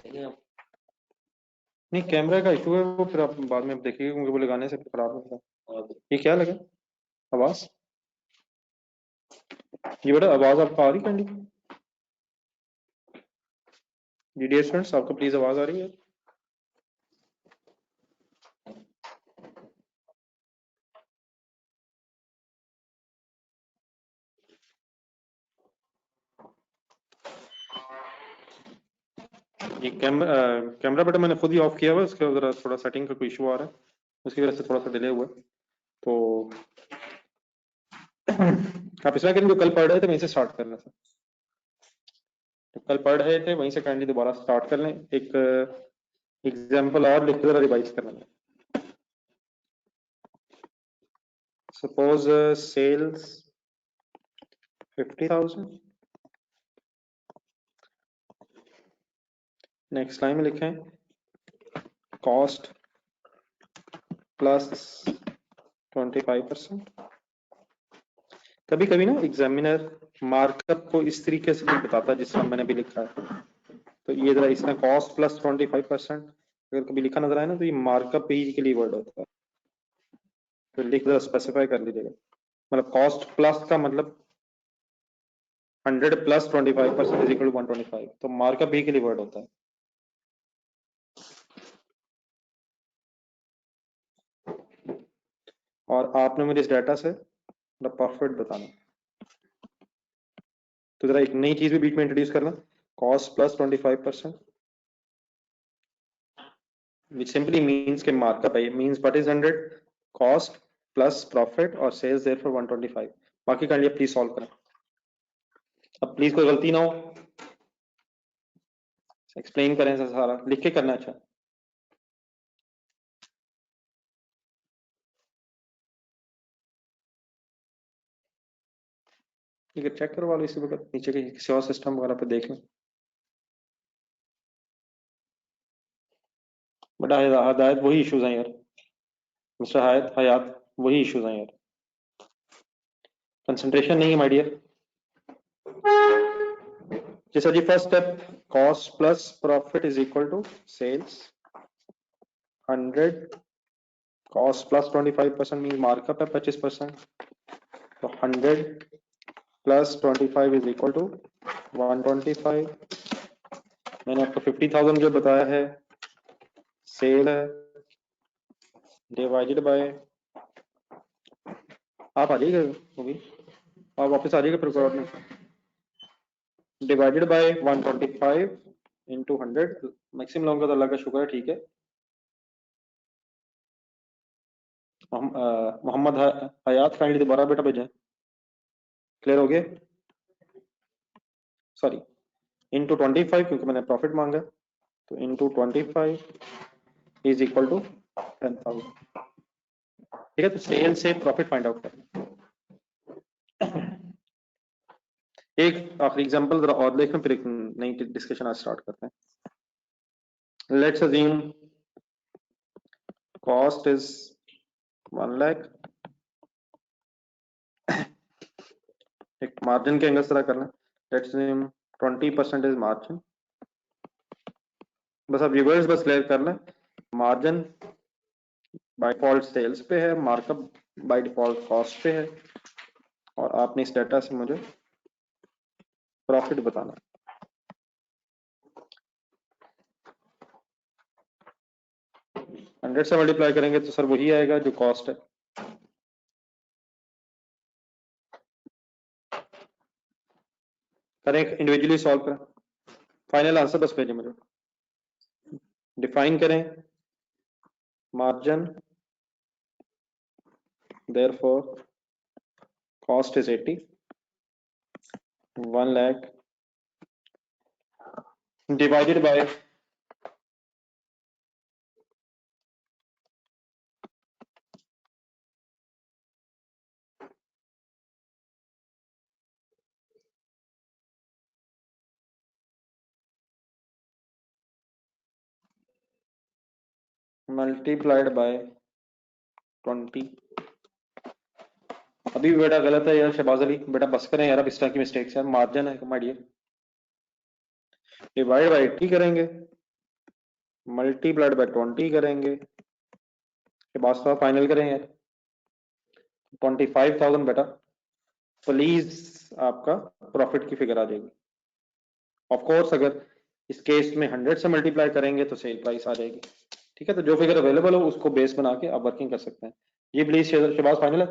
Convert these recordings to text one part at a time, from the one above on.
नहीं, कैमरा का इशू है वो, फिर आप बाद में देखिएगा क्योंकि वो लगाने से खराब होगा। ये क्या लगा आवाज? ये बेटा आवाज आपको आ रही कैंडी? डीडीएस स्टूडेंट्स, आपको प्लीज आवाज आ रही है? ये कैमरा बेटा मैंने खुद ही ऑफ किया हुआ है, उसके जरा थोड़ा सेटिंग का कोई इशू आ रहा है, उसकी वजह से थोड़ा सा डिले हुआ है। तो आप इसमें करेंगे, जो कल पढ़ रहे थे वहीं से स्टार्ट करना सर। तो कल पढ़ रहे थे वहीं से काइंडली दोबारा स्टार्ट कर लें, एक एग्जाम्पल और लिख के जरा रिवाइज कर लें। सपोज सेल्स 50,000, नेक्स्ट लाइन में लिखें कॉस्ट प्लस 25%। कभी कभी ना एग्जामिनर मार्कअप को इस तरीके से नहीं बताता जिस तरह मैंने भी लिखा है, तो ये जरा इसमें कॉस्ट प्लस 25% अगर कभी लिखा नजर आए ना, तो ये मार्कअप ही के लिए वर्ड होता है, तो लिख जरा स्पेसिफाई कर लीजिएगा। मतलब कॉस्ट प्लस का मतलब 100 प्लस 25% इज इक्वल टू 125, तो मार्कअप भी के लिए वर्ड होता है। और आपने मुझे इस डाटा से प्रॉफिट बताना, तो जरा एक नई चीज भी बीच में इंट्रोड्यूस करना, cost plus 25%, which simply means के मार्कअप है, means what is 100 cost plus profit और सेल्स देयर फॉर 125। बाकी का लिए प्लीज सॉल्व करें, अब प्लीज कोई गलती ना हो, एक्सप्लेन करें सर, सारा लिख के करना। अच्छा ठीक है, चेक करवा लो इसी वक्त नीचे के किसी और सिस्टम वगैरह पे देख लें। बट हदायत वही इश्यूज हैं यार, मिस्टर हयात वही इश्यूज हैं यार, कंसंट्रेशन नहीं है माय डियर। जैसा जी first step, cost plus profit is equal to sales 100, cost plus 25% mean markup है 25%, तो 100 प्लस 25 इज इक्वल टू 125। मैंने आपको 50,000 जो बताया है सेल है, डिवाइडेड बाय, आप आ जाइएगा वो भी, आप वापस आ जाइएगा फिर कोड में, डिवाइडेड बाय 125 इंटू 100। मैक्सिमम लोगों का तो अल्लाह का शुक्र है ठीक है। मोहम्मद हयात काइंडली दोबारा बेटा भेजें, क्लियर हो गया? सॉरी, इंटू 25 क्योंकि मैंने प्रॉफिट मांगा, तो इंटू 25 इज इक्वल टू 10,000। ठीक है, तो सेल से प्रॉफिट फाइंड आउट करना। एक आखिरी एग्जांपल जरा और देखें, फिर एक नई डिस्कशन आज स्टार्ट करते हैं। Let's assume cost is 1 lakh, एक मार्जिन के एंगल से करना, लेट्स अज्यूम 20% इज मार्जिन। बस अब रिवर्स बस क्लियर करना, मार्जिन बाय डिफॉल्ट सेल्स पे है, मार्कअप बाय डिफॉल्ट कॉस्ट पे है, और आपने इस डाटा से मुझे प्रॉफिट बताना। हंड्रेड से मल्टीप्लाई करेंगे तो सर वही आएगा जो कॉस्ट है। करें इंडिविजुअली सॉल्व करें, फाइनल आंसर बस भेजें मुझे। डिफाइन करें margin, therefore cost is 80, 1 lakh divided by multiplied by 20। अभी भी बेटा गलत है यार शहबाज अली, बेटा बस करें यार, अब इस तरह की मिस्टेक्स है, मार्जिन है माय डियर, डिवाइड बाय 80 करेंगे मल्टीप्लाइड बाय 20 करेंगे, के बाद फाइनल करेंगे 25,000 बेटा, प्लीज आपका प्रॉफिट की फिगर आ जाएगी। ऑफ कोर्स अगर इस केस में 100 से मल्टीप्लाई करेंगे तो सेल प्राइस आ जाएगी। ठीक है, तो जो फिगर अवेलेबल हो उसको बेस बना के आप वर्किंग कर सकते हैं। ये प्लीज शहबाज फाइनल है।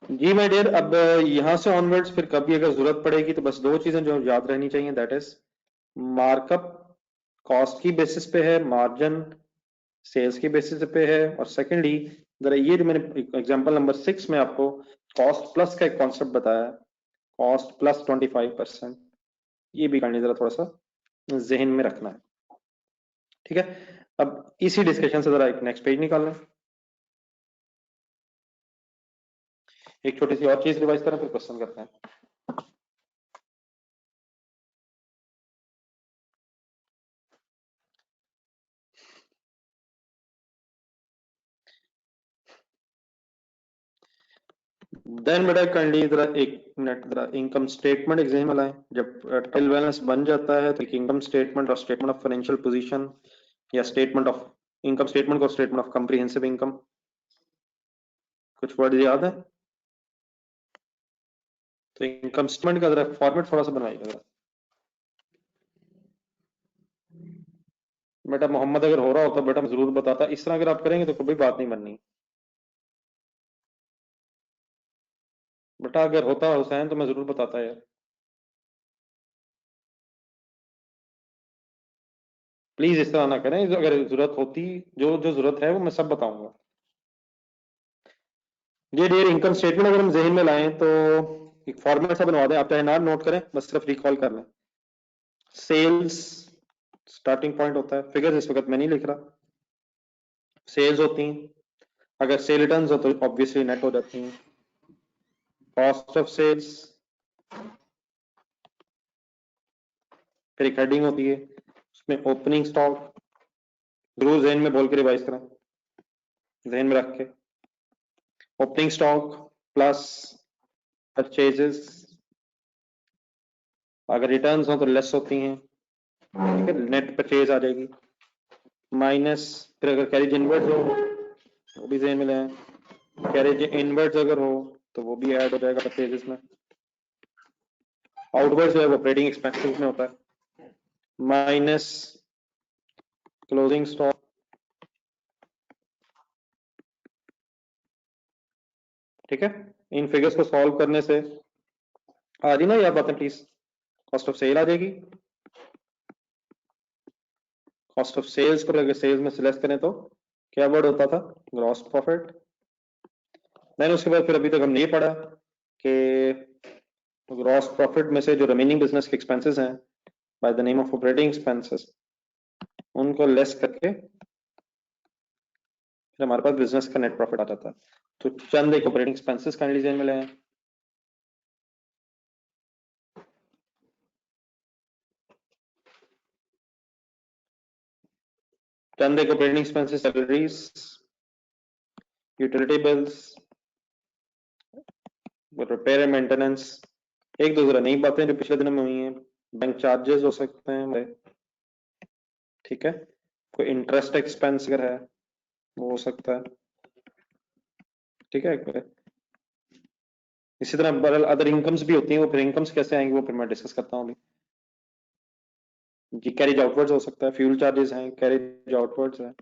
जी माय डियर, अब यहां से ऑनवर्ड्स फिर कभी अगर जरूरत पड़ेगी तो बस दो चीजें जो याद रहनी चाहिए, दैट इज मार्कअप कॉस्ट की बेसिस पे है, मार्जिन सेल्स की बेसिस पे है, और सेकेंडली जरा ये जो मैंने एग्जांपल नंबर 6 में आपको कॉस्ट प्लस का एक कॉन्सेप्ट बताया, कॉस्ट प्लस 25%, ये भी करनी जरा थोड़ा सा जहन में रखना है। ठीक है, अब इसी डिस्कशन से जरा एक नेक्स्ट पेज निकाल लें, एक छोटी सी और चीज रिवाइज करें फिर क्वेश्चन करते हैं। देन बेटा काइंडली जरा एक मिनट जरा इनकम स्टेटमेंट एग्जाम में लाएं। जब ट्रायल बैलेंस बन जाता है तो एक इनकम स्टेटमेंट और स्टेटमेंट ऑफ फाइनेंशियल पोजीशन या स्टेटमेंट ऑफ इनकम स्टेटमेंट को स्टेटमेंट ऑफ कॉम्प्रिहेंसिव इनकम, कुछ वर्ड याद है? तो इनकम स्टेटमेंट का जरा फॉर्मेट थोड़ा सा बनवाइएगा जरा। बेटा मोहम्मद अगर हो रहा होता बेटा मैं जरूर बताता, इस तरह अगर आप करेंगे तो कोई बात नहीं बननी। बेटा अगर होता हुसैन तो मैं जरूर बताता यार। प्लीज इस तरह ना करें, अगर जरूरत होती, जो जो जरूरत है वो मैं सब बताऊंगा। ये डियर इनकम स्टेटमेंट अगर हम जहन में लाएं तो एक फॉर्मेट सा बनवा दें, आप चाहे ना नोट करें, बस सिर्फ रिकॉल कर लें। सेल्स स्टार्टिंग पॉइंट होता है, फिगर्स इस वक्त मैं नहीं लिख रहा, सेल्स होती हैं, अगर सेल रिटर्न्स हो तो ऑब्वियसली नेट हो जाती हैं। कॉस्ट ऑफ सेल्स, फिर एक हेडिंग होती है उसमें ओपनिंग स्टॉक, जरूर जहन में बोल के रिवाइज करें, जहन में रख के, ओपनिंग स्टॉक प्लस परचेजेस, अगर रिटर्न्स हो तो लेस होती हैं, ठीक है, नेट परचेज आ जाएगी, माइनस फिर अगर कैरेज इनवर्ड्स हो वो भी जहन में लें, कैरेज इनवर्ड्स अगर हो तो वो भी ऐड हो जाएगा परचेजेस में, आउटवर्ड्स जो है वो ऑपरेटिंग एक्सपेंसेस में होता है, माइनस क्लोजिंग स्टॉक, ठीक है। इन फिगर्स को सॉल्व करने से आ रही ना याद बातें प्लीज, कॉस्ट ऑफ सेल आ जाएगी, कॉस्ट ऑफ सेल्स को अगर सेल्स में सिलेक्ट करें तो क्या वर्ड होता था, ग्रॉस प्रॉफिट। देन उसके बाद फिर अभी तक हमने ये पढ़ा कि ग्रॉस प्रॉफिट में से जो रिमेनिंग बिजनेस के एक्सपेंसेस हैं by the name of operating expenses, उनको लेस करके फिर हमारे पास बिजनेस का नेट प्रॉफिट आ जाता है। तो चंद एक ऑपरेटिंग एक्सपेंसेस काइंडली ध्यान में लें। चंद एक operating expenses, salaries, utility bills, repair and maintenance, एक दो जरा नई बातें जो पिछले दिनों में हुई हैं, बैंक चार्जेस हो सकते हैं, ठीक है, कोई इंटरेस्ट एक्सपेंस अगर है वो हो सकता है, ठीक है। इसी तरह अदर इनकम्स भी होती हैं, वो फिर इनकम्स कैसे आएंगे वो फिर मैं डिस्कस करता हूँ अभी। जी कैरेज आउटवर्ड्स हो सकता है, फ्यूल चार्जेस हैं, कैरेज आउटवर्ड्स है,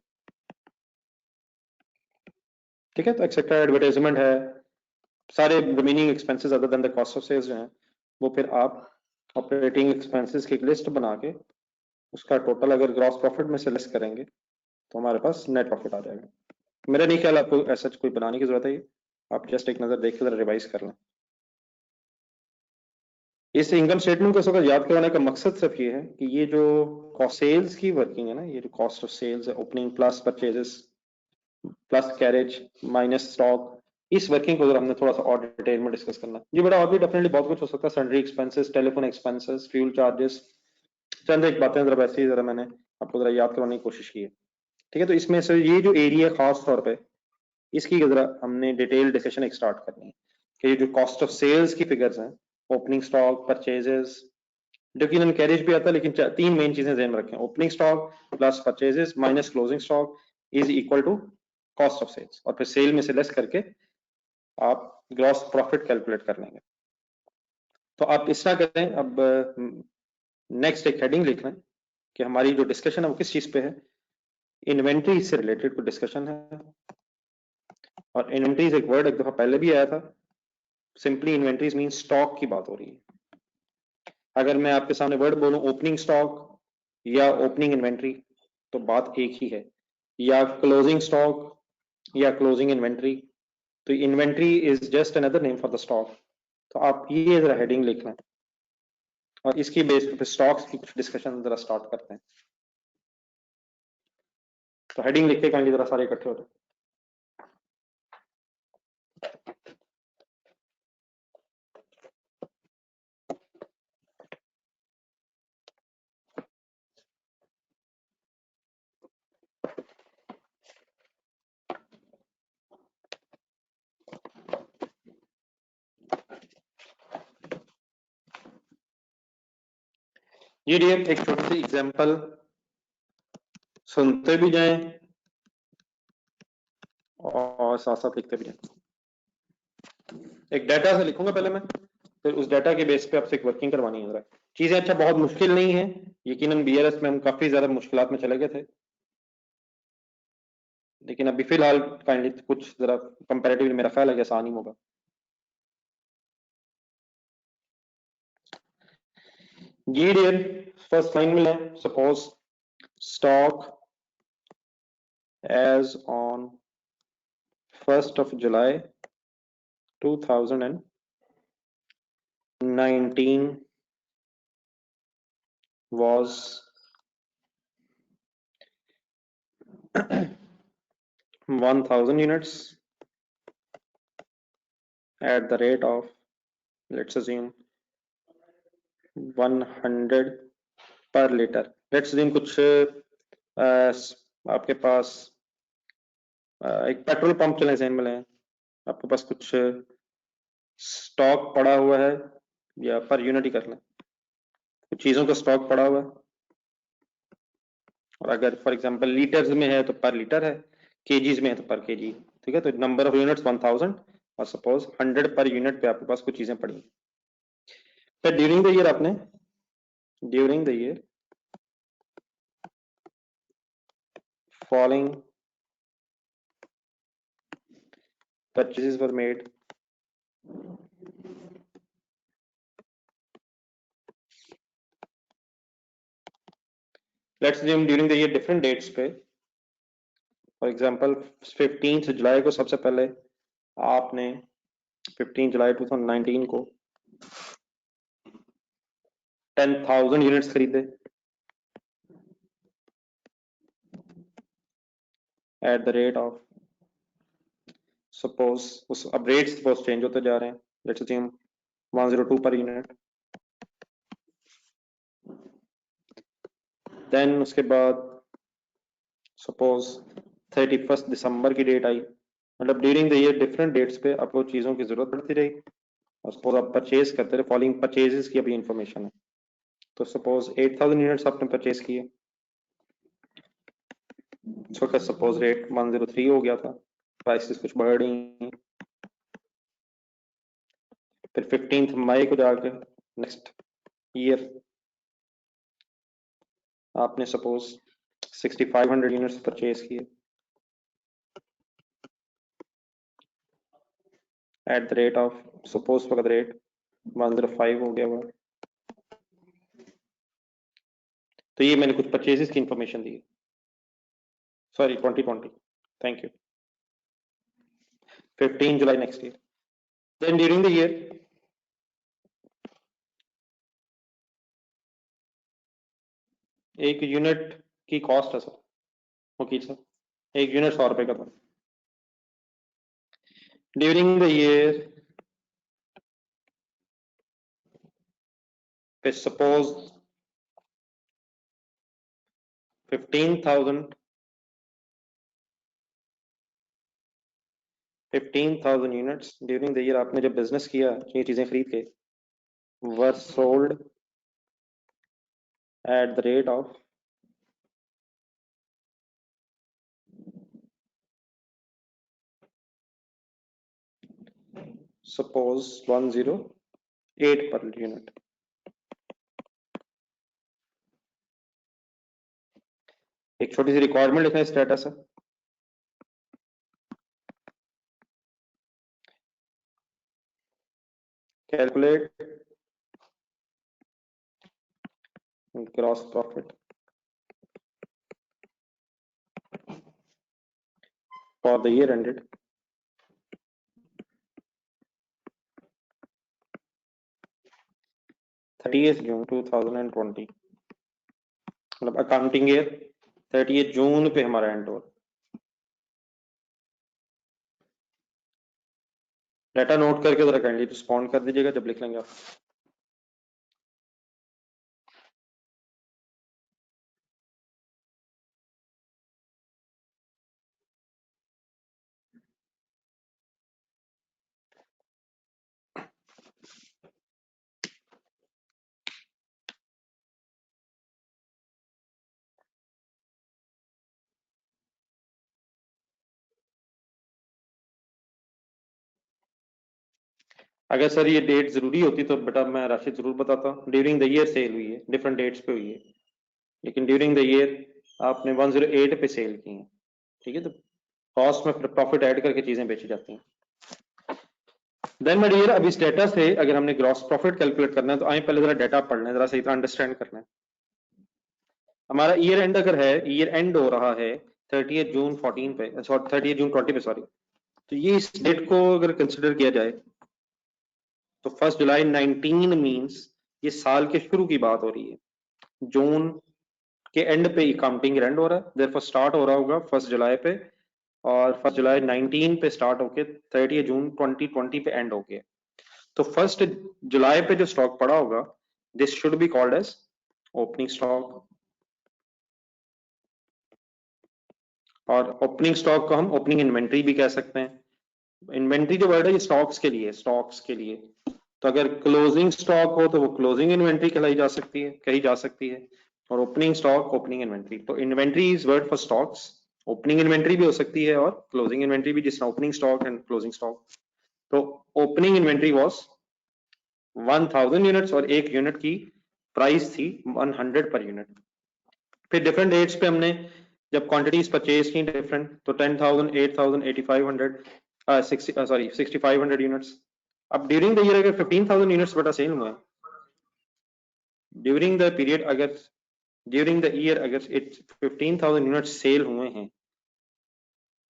ठीक है। तो एक्सेट्रा एडवर्टाइजमेंट है, सारे remaining expenses other than the cost of sales जो हैं वो फिर आप ऑपरेटिंग एक्सपेंसेस की एक लिस्ट बना के उसका टोटल अगर ग्रॉस प्रॉफिट में से लेस करेंगे तो हमारे पास नेट प्रॉफिट आ जाएगा। मेरा नहीं ख्याल आपको ऐसा कोई बनाने की जरूरत है, आप जस्ट एक नजर देख के जरा रिवाइज कर लें। इस इनकम स्टेटमेंट को इस वक्त याद करवाने का मकसद सिर्फ ये है कि ये जो कॉस्ट सेल्स की वर्किंग है ना, ये जो कॉस्ट ऑफ सेल्स है, opening plus purchases plus carriage minus stock, इस वर्किंग को हमने थोड़ा सा और डिटेल में डिस्कस करना है। जी बेटा और भी डेफिनेटली बहुत कुछ हो सकता है, salary expenses, telephone expenses, fuel charges, चंद एक बातें जरा वैसे ही जरा मैंने आपको जरा याद करवाने की कोशिश की है, ठीक है। तो इसमें से ये जो एरिया खास तौर पे इसकी जरा हमने डिटेल डिस्कशन एक स्टार्ट करनी है कि ये जो कॉस्ट ऑफ सेल्स की फिगर्स हैं ओपनिंग स्टॉक, परचेजेस, जो कि कैरेज भी आता है, लेकिन तीन मेन चीजें ध्यान में रखें, opening stock plus purchases minus closing stock is equal to cost of sales, और फिर सेल में से लेस करके आप ग्रॉस प्रॉफिट कैलकुलेट कर लेंगे। तो आप इस तरह करें। अब नेक्स्ट एक हेडिंग लिख लें कि हमारी जो डिस्कशन है वो किस चीज पे है, इन्वेंट्री से रिलेटेड कुछ डिस्कशन है। और इन्वेंट्रीज एक वर्ड एक दफा पहले भी आया था, सिंपली इन्वेंट्रीज मीन स्टॉक की बात हो रही है। अगर मैं आपके सामने वर्ड बोलूं ओपनिंग स्टॉक या ओपनिंग इन्वेंट्री तो बात एक ही है, या क्लोजिंग स्टॉक या क्लोजिंग इन्वेंट्री, तो inventory is just another name for the stock. तो आप ये जरा हेडिंग लिख लें और इसकी बेस पे स्टॉक्स की कुछ डिस्कशन जरा स्टार्ट करते हैं। तो हेडिंग लिख के काइंडली जरा सारे इकट्ठे हो जाए। ये डियर एक छोटी सी एग्जांपल सुनते भी जाएं और साथ साथ लिखते भी जाएं। एक डाटा से लिखूंगा पहले मैं, फिर उस डाटा के बेस पे आपसे एक वर्किंग करवानी है। जरा चीजें अच्छा बहुत मुश्किल नहीं है, यकीनन बीआरएस में हम काफी ज्यादा मुश्किलात में चले गए थे, लेकिन अभी फिलहाल काइंडली कुछ जरा कंपैरेटिवली मेरा ख्याल है कि आसान ही होगा। ये डियर फर्स्ट लाइन में है, suppose stock as on 1st of July 2019 was 1000 units at the rate of, let's assume 100 per liter। let's assume कुछ आपके पास एक पेट्रोल पंप चले जहन में लें, आपके पास कुछ स्टॉक पड़ा हुआ है, या पर यूनिट ही कर लें, कुछ चीजों का स्टॉक पड़ा हुआ है, और अगर फॉर एग्जांपल लीटर्स में है तो पर लीटर है, केजीज में है तो पर केजी। ठीक है, तो नंबर ऑफ यूनिट्स 1000 और सपोज 100 पर यूनिट पे आपके पास कुछ चीजें पड़ी। फिर ड्यूरिंग द ईयर आपने during the year following purchases were made let's assume during the year different dates पे, फॉर एग्जांपल 15 जुलाई को सबसे पहले आपने 15 जुलाई 2019 को 10,000 यूनिट्स खरीदे at the rate of, suppose उस अब रेट्स सपोज चेंज होते जा रहे हैं, लेट्स अज्यूम 102 पर यूनिट। देन उसके बाद सपोज 31 दिसंबर की डेट आई, मतलब during the year different dates पे आपको चीजों की जरूरत पड़ती रही, और सपोज आप परचेज करते रहे, फॉलोइंग परचेजेस की अभी इंफॉर्मेशन है। तो सपोज 8000 यूनिट्स आपने परचेज किए, सपोज रेट 103 हो गया था, प्राइसेस कुछ बढ़ रही हैं। फिर 15 मई को जाकर नेक्स्ट ईयर आपने सपोज 6500 यूनिट्स परचेज किए at the rate of, suppose वक्त रेट 105 हो गया हुआ। तो ये मैंने कुछ परचेजेस की इंफॉर्मेशन दी, सॉरी 2020, थैंक यू। 15 जुलाई next year, then during the year एक यूनिट की कॉस्ट है सर, ओके सर एक यूनिट 100 रुपए का था। ड्यूरिंग द ईयर पे suppose 15,000 units during the year आपने जब बिजनेस किया ये चीजें खरीद के, were sold at the rate of suppose 108 per unit. एक छोटी सी रिक्वायरमेंट लिखना है, स्टेटस है। Calculate gross profit for the year ended 30th June 2020, मतलब अकाउंटिंग ईयर 30th जून पे हमारा एंड हुआ। डाटा नोट करके जरा काइंडली रिस्पॉन्ड कर दीजिएगा जब लिख लेंगे आप। अगर सर ये डेट जरूरी होती तो बेटा मैं राशि जरूर बताता। ड्यूरिंग द ईयर सेल हुई है, डिफरेंट डेट्स पे हुई है, लेकिन ड्यूरिंग द ईयर आपने 108 पे सेल की है, ठीक है। तो कॉस्ट में प्रॉफिट ऐड करके चीजें बेची जाती हैं। देन माय डियर, अभी स्टेटस है, अगर हमने ग्रॉस प्रॉफिट कैलकुलेट करना है तो आए पहले जरा डाटा पढ़ लें, जरा सही तरह अंडरस्टैंड करना है। हमारा ईयर एंड अगर है, ईयर एंड हो रहा है 30 जून 14 पे, 30 जून 20 पे, सॉरी, तो ये इस डेट को अगर कंसिडर किया जाए तो 1 जुलाई 19 मींस ये साल के शुरू की बात हो रही है। जून के एंड पे अकाउंटिंग एंड हो रहा है, देयरफॉर स्टार्ट हो रहा होगा 1 जुलाई पे, और 1 जुलाई 19 पे स्टार्ट होके 30 जून 2020 पे एंड हो गया। तो 1 जुलाई पे जो स्टॉक पड़ा होगा, this should be called as opening stock. और ओपनिंग स्टॉक को हम ओपनिंग इन्वेंट्री भी कह सकते हैं। इन्वेंट्री जो वर्ड है ये स्टॉक्स के लिए, स्टॉक्स के लिए। तो अगर क्लोजिंग स्टॉक हो तो वो क्लोजिंग इन्वेंट्री कहलाई जा सकती है, कही जा सकती है, और ओपनिंग स्टॉक ओपनिंग इन्वेंट्री। तो inventory is word for stocks. Opening inventory भी हो सकती है और क्लोजिंग इन्वेंट्री भी, जिसमें opening stock and closing stock. तो ओपनिंग इन्वेंट्री वॉज 1000 यूनिट्स और एक यूनिट की प्राइस थी 100 पर यूनिट। फिर डिफरेंट डेट्स पे हमने जब क्वांटिटीज परचेज की डिफरेंट, तो 10,000, 8,000, 8,500, सॉरी 6,500 यूनिट्स। अब ड्यूरिंग द ईयर अगर 15,000 यूनिट्स बेटा सेल हुए, ड्यूरिंग द पीरियड अगर ड्यूरिंग द ईयर अगर 15,000 यूनिट्स सेल हुए हैं,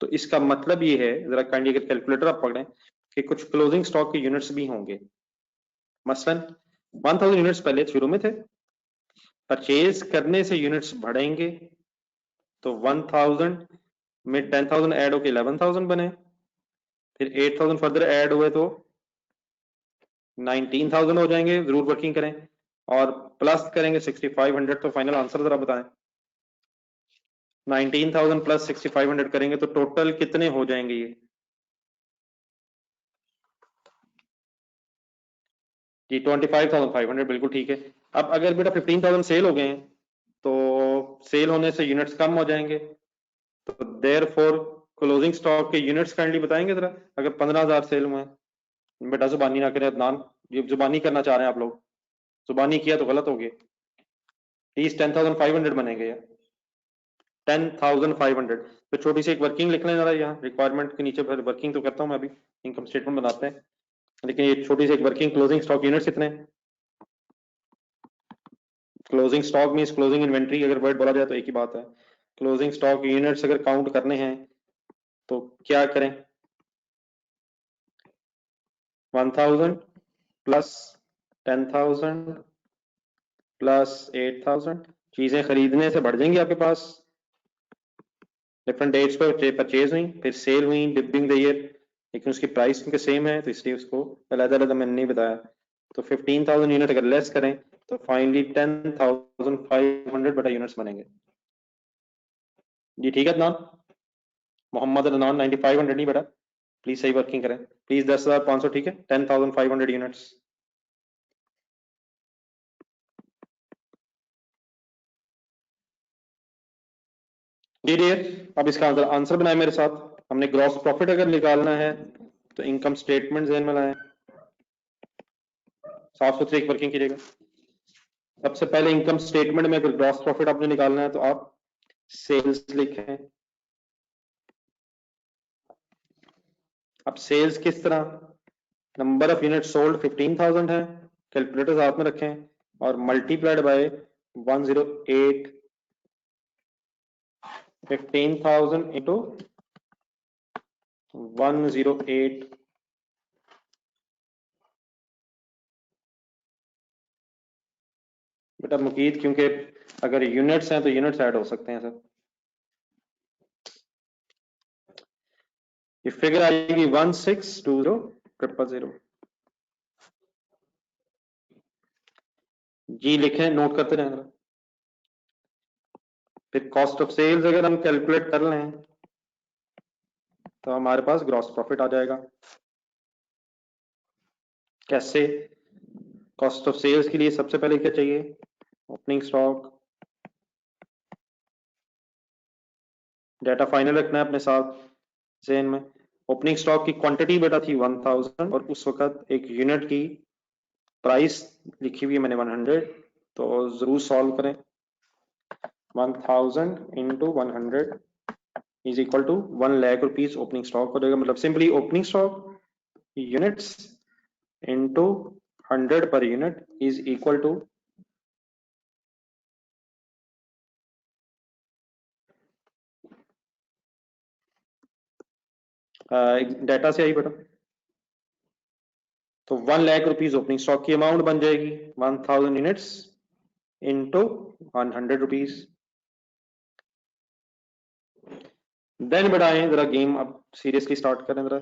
तो इसका मतलब ये है, जरा काइंडली अगर कैलकुलेटर आप पकड़ें, कि कुछ क्लोजिंग स्टॉक के यूनिट्स भी होंगे। मसलन 1000 यूनिट्स पहले शुरू में थे, परचेज करने से यूनिट्स बढ़ेंगे, तो 1000 में 10,000 ऐड होके 11,000 बने, फिर 8,000 फर्दर ऐड हुए तो 19,000 हो जाएंगे, जरूर वर्किंग करें, और प्लस करेंगे 6,500। तो फाइनल आंसर जरा बताएं, 19,000 प्लस 6,500 करेंगे तो टोटल कितने हो जाएंगे ये जी? 25,500, बिल्कुल ठीक है। अब अगर बेटा 15,000 सेल हो गए हैं, तो सेल होने से यूनिट्स कम हो जाएंगे, तो देयर फोर क्लोजिंग स्टॉक के यूनिट्स काइंडली बताएंगे जरा। अगर 15,000 सेल हुए हैं, बेटा जुबानी ना करें अदनान, ये जुबानी करना चाह रहे हैं आप लोग, जुबानी किया तो गलत हो गया। प्लीज 10,500 बनेंगे या 10,500। तो छोटी सी एक वर्किंग लिख लें जरा यहाँ रिक्वायरमेंट के नीचे, फिर वर्किंग तो करता हूँ मैं अभी, इनकम स्टेटमेंट बनाते हैं, लेकिन ये छोटी सी एक वर्किंग, क्लोजिंग स्टॉक यूनिट्स कितने, closing stock means closing inventory अगर वर्ड बोला जाए तो एक ही बात है। क्लोजिंग स्टॉक यूनिट्स अगर काउंट करने हैं तो क्या करें, 1000 प्लस 10,000 प्लस 8,000, चीजें खरीदने से बढ़ जाएंगी आपके पास, डिफरेंट डेट्स पर परचेज हुई, फिर सेल हुई ड्यूरिंग द ईयर, लेकिन उसकी प्राइस उनके सेम है, तो इसलिए उसको अलग-अलग मैंने नहीं बताया। तो 15,000 यूनिट अगर लेस करें तो फाइनली 10,500 बटा यूनिट्स बनेंगे जी। ठीक है अदनान, मोहम्मद अदनान 9,500 नहीं बेटा, प्लीज सही वर्किंग करें प्लीज। 10,500 ठीक है, 10,500 यूनिट्स। जी डियर, अब इसका आंसर बनाए मेरे साथ। हमने ग्रॉस प्रॉफिट अगर निकालना है तो इनकम स्टेटमेंट ज़हन में लाएं, साफ सुथरी एक वर्किंग कीजिएगा। सबसे पहले इनकम स्टेटमेंट में अगर ग्रॉस प्रॉफिट आपने निकालना है तो आप सेल्स लिखें। अब सेल्स किस तरह, नंबर ऑफ यूनिट सोल्ड 15,000 है, कैलकुलेटर हाथ में रखें और मल्टीप्लाइड बाय 108, 15,000 इंटू 108। बेटा मुकीद, क्योंकि अगर यूनिट्स हैं तो यूनिट्स ऐड हो सकते हैं सर। ये फिगर आएगी 1620,000। जी लिखें, नोट करते रहें। फिर कॉस्ट ऑफ सेल्स अगर हम कैलकुलेट कर लें तो हमारे पास ग्रॉस प्रॉफिट आ जाएगा। कैसे? कॉस्ट ऑफ सेल्स के लिए सबसे पहले क्या चाहिए, ओपनिंग स्टॉक। डाटा फाइनल रखना है अपने साथ ज़हन में। ओपनिंग स्टॉक की क्वांटिटी बेटा थी 1000 और उस वक्त एक यूनिट की प्राइस लिखी हुई है मैंने 100, तो जरूर सॉल्व करें। 1000 into 100 is equal to 1 lakh rupees opening stock हो जाएगा। मतलब simply opening stock units into 100 पर unit is equal to data से आई बेटा, तो 1 लाख रुपीज ओपनिंग स्टॉक की अमाउंट बन जाएगी 1000 यूनिट्स इंटू 100 रुपीज। देन बढ़ाएं जरा गेम, अब सीरियसली स्टार्ट करें जरा,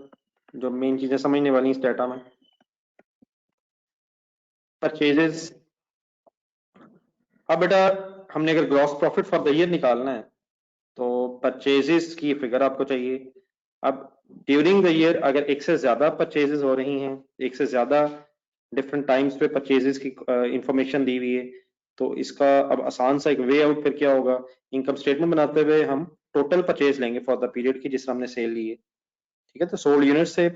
जो मेन चीजें समझने वाली इस डाटा में। परचेजेस, अब बेटा हमने अगर gross profit for the year निकालना है तो परचेजेस की फिगर आपको चाहिए। अब ड्यूरिंग द ईयर अगर एक से ज्यादा परचेजेस हो रही हैं, एक से ज्यादा डिफरेंट टाइम्स पे परचेजेस की इंफॉर्मेशन दी हुई है, तो इसका अब आसान सा एक वे आउट फिर क्या होगा, इनकम स्टेटमेंट बनाते हुए हम टोटल परचेज लेंगे फॉर द पीरियड की जिस हमने सेल ली है। ठीक है, तो सोल्ड यूनिट से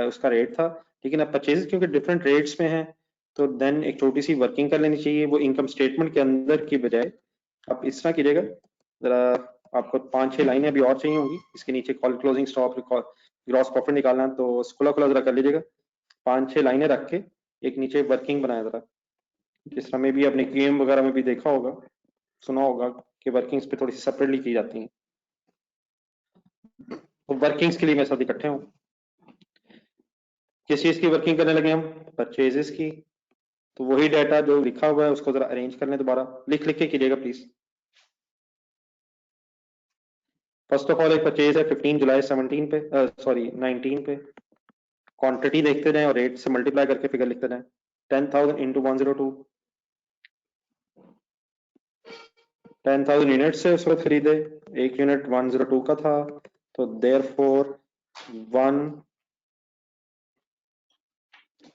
उसका रेट था, लेकिन अब परचेज क्योंकि डिफरेंट रेट्स में है तो देन एक छोटी सी वर्किंग कर लेनी चाहिए, वो इनकम स्टेटमेंट के अंदर की बजाय आप इस तरह कीजिएगा। जरा आपको 5-6 लाइनें अभी और चाहिए होंगी, इसके नीचे call closing stock gross profit निकालना है तो खुला खुला जरा कर लीजिएगा। 5-6 लाइनें रख के एक नीचे वर्किंग बनाया जरा, जिस तरह में भी आपने क्यूएम वगैरह में भी देखा होगा, सुना होगा कि वर्किंग्स पे थोड़ी सी सेपरेटली की जाती हैं। तो वर्किंग्स के लिए मेरे साथ इकट्ठे हों। किस चीज की वर्किंग करने लगे हम, परचेजेस की। तो वही डाटा जो लिखा हुआ है उसको जरा अरेंज कर लें, दोबारा लिख लिख के कीजिएगा प्लीज। फर्स्ट ऑफ ऑल एक परचेज है 15 जुलाई 17 पे, सॉरी 19 पे। क्वांटिटी देखते जाएं और रेट से मल्टीप्लाई करके फिगर लिखते जाएं। 10,000 इंटू 102, 10,000 यूनिट से उस वक्त खरीदे, एक यूनिट 102 का था, तो देयरफॉर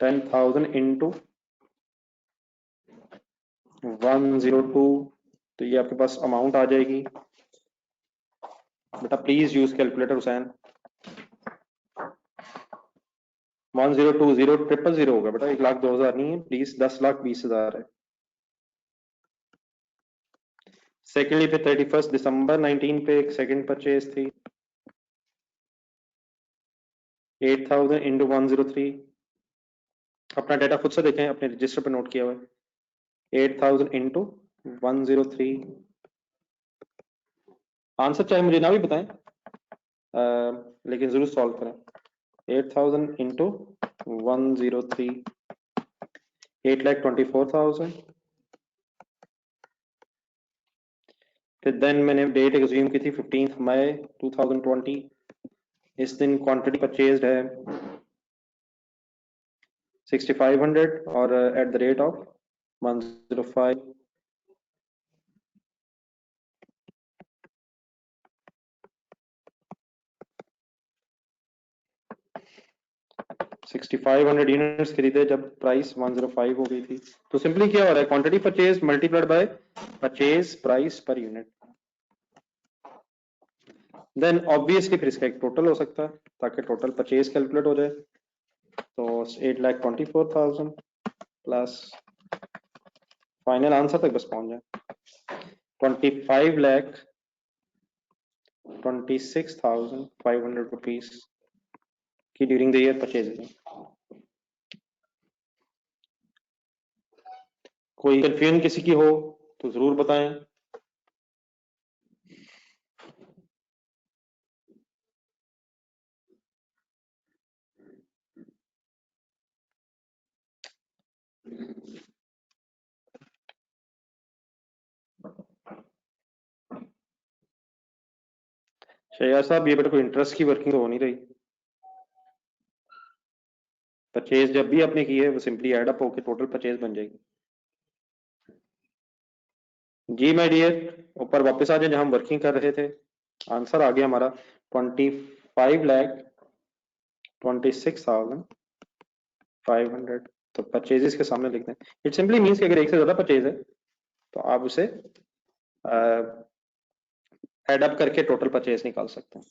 10,000 इंटू 102, तो ये आपके पास अमाउंट आ जाएगी। बेटा प्लीज यूज कैलकुलेटर हुसैन। 1020,000 होगा बेटा, 1,02,000 नहीं है प्लीज, 10,20,000 है। सेकेंडली पे 31 दिसंबर 19 पे एक सेकंड परचेज थी 8,000 इंटू 103। अपना डाटा खुद से देखें, अपने रजिस्टर पे नोट किया हुआ है। 8,000 इंटू 103, आंसर चाहे मुझे ना भी बताएं लेकिन जरूर सॉल्व करें। 8,000 इंटू 103, 8,24,000। फिर देन मैंने डेट एज्यूम की थी 15 मई 2020। इस दिन क्वांटिटी परचेज्ड है 6,500 और at the rate of 105। 6,500 units खरीदे जब प्राइस 105 हो गई थी। तो सिंपली क्या हो रहा है, quantity purchase multiplied by purchase price per unit. Then obviously फिर इसका एक टोटल हो सकता है ताकि टोटल परचेज कैलकुलेट हो जाए। तो 8,24,000 प्लस फाइनल आंसर तक बस पहुंच जाए 25,26,500 रुपीज की ड्यूरिंग द ईयर परचेज। कोई कंफ्यूजन किसी की हो तो जरूर बताएं। शैया साहब, ये बेटा कोई इंटरेस्ट की वर्किंग तो हो नहीं रही। परचेज जब भी आपने की है वो सिंपली ऐड अप होकर टोटल परचेज बन जाएगी। जी माय डियर, ऊपर वापस आ जाए जहां हम वर्किंग कर रहे थे। आंसर आ गया हमारा 25,26,500। तो परचेजेस के सामने लिखते हैं। इट सिंपली मीन्स कि अगर एक से ज्यादा परचेज है तो आप उसे ऐड अप करके टोटल परचेज निकाल सकते हैं।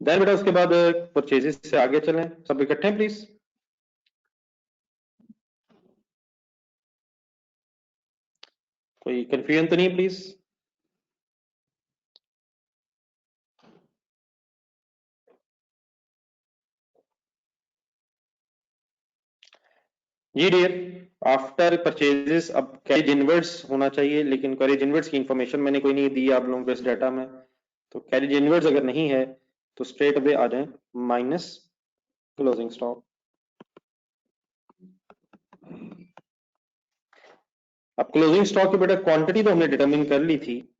देन बेटा उसके बाद परचेजेस से आगे चलें। सब इकट्ठे हैं प्लीज। कोई कंफ्यूजन तो नहीं प्लीज। जी डियर, आफ्टर परचेजेस अब कैरेज इनवर्ड्स होना चाहिए, लेकिन कैरेज इनवर्ड्स की इंफॉर्मेशन मैंने कोई नहीं दी आप लोगों को इस डाटा में। तो कैरेज इनवर्ड्स अगर नहीं है तो स्ट्रेट अवे आ जाए माइनस क्लोजिंग स्टॉक। अब क्लोजिंग स्टॉक की बेटा क्वांटिटी तो हमने डिटरमिन कर ली थी,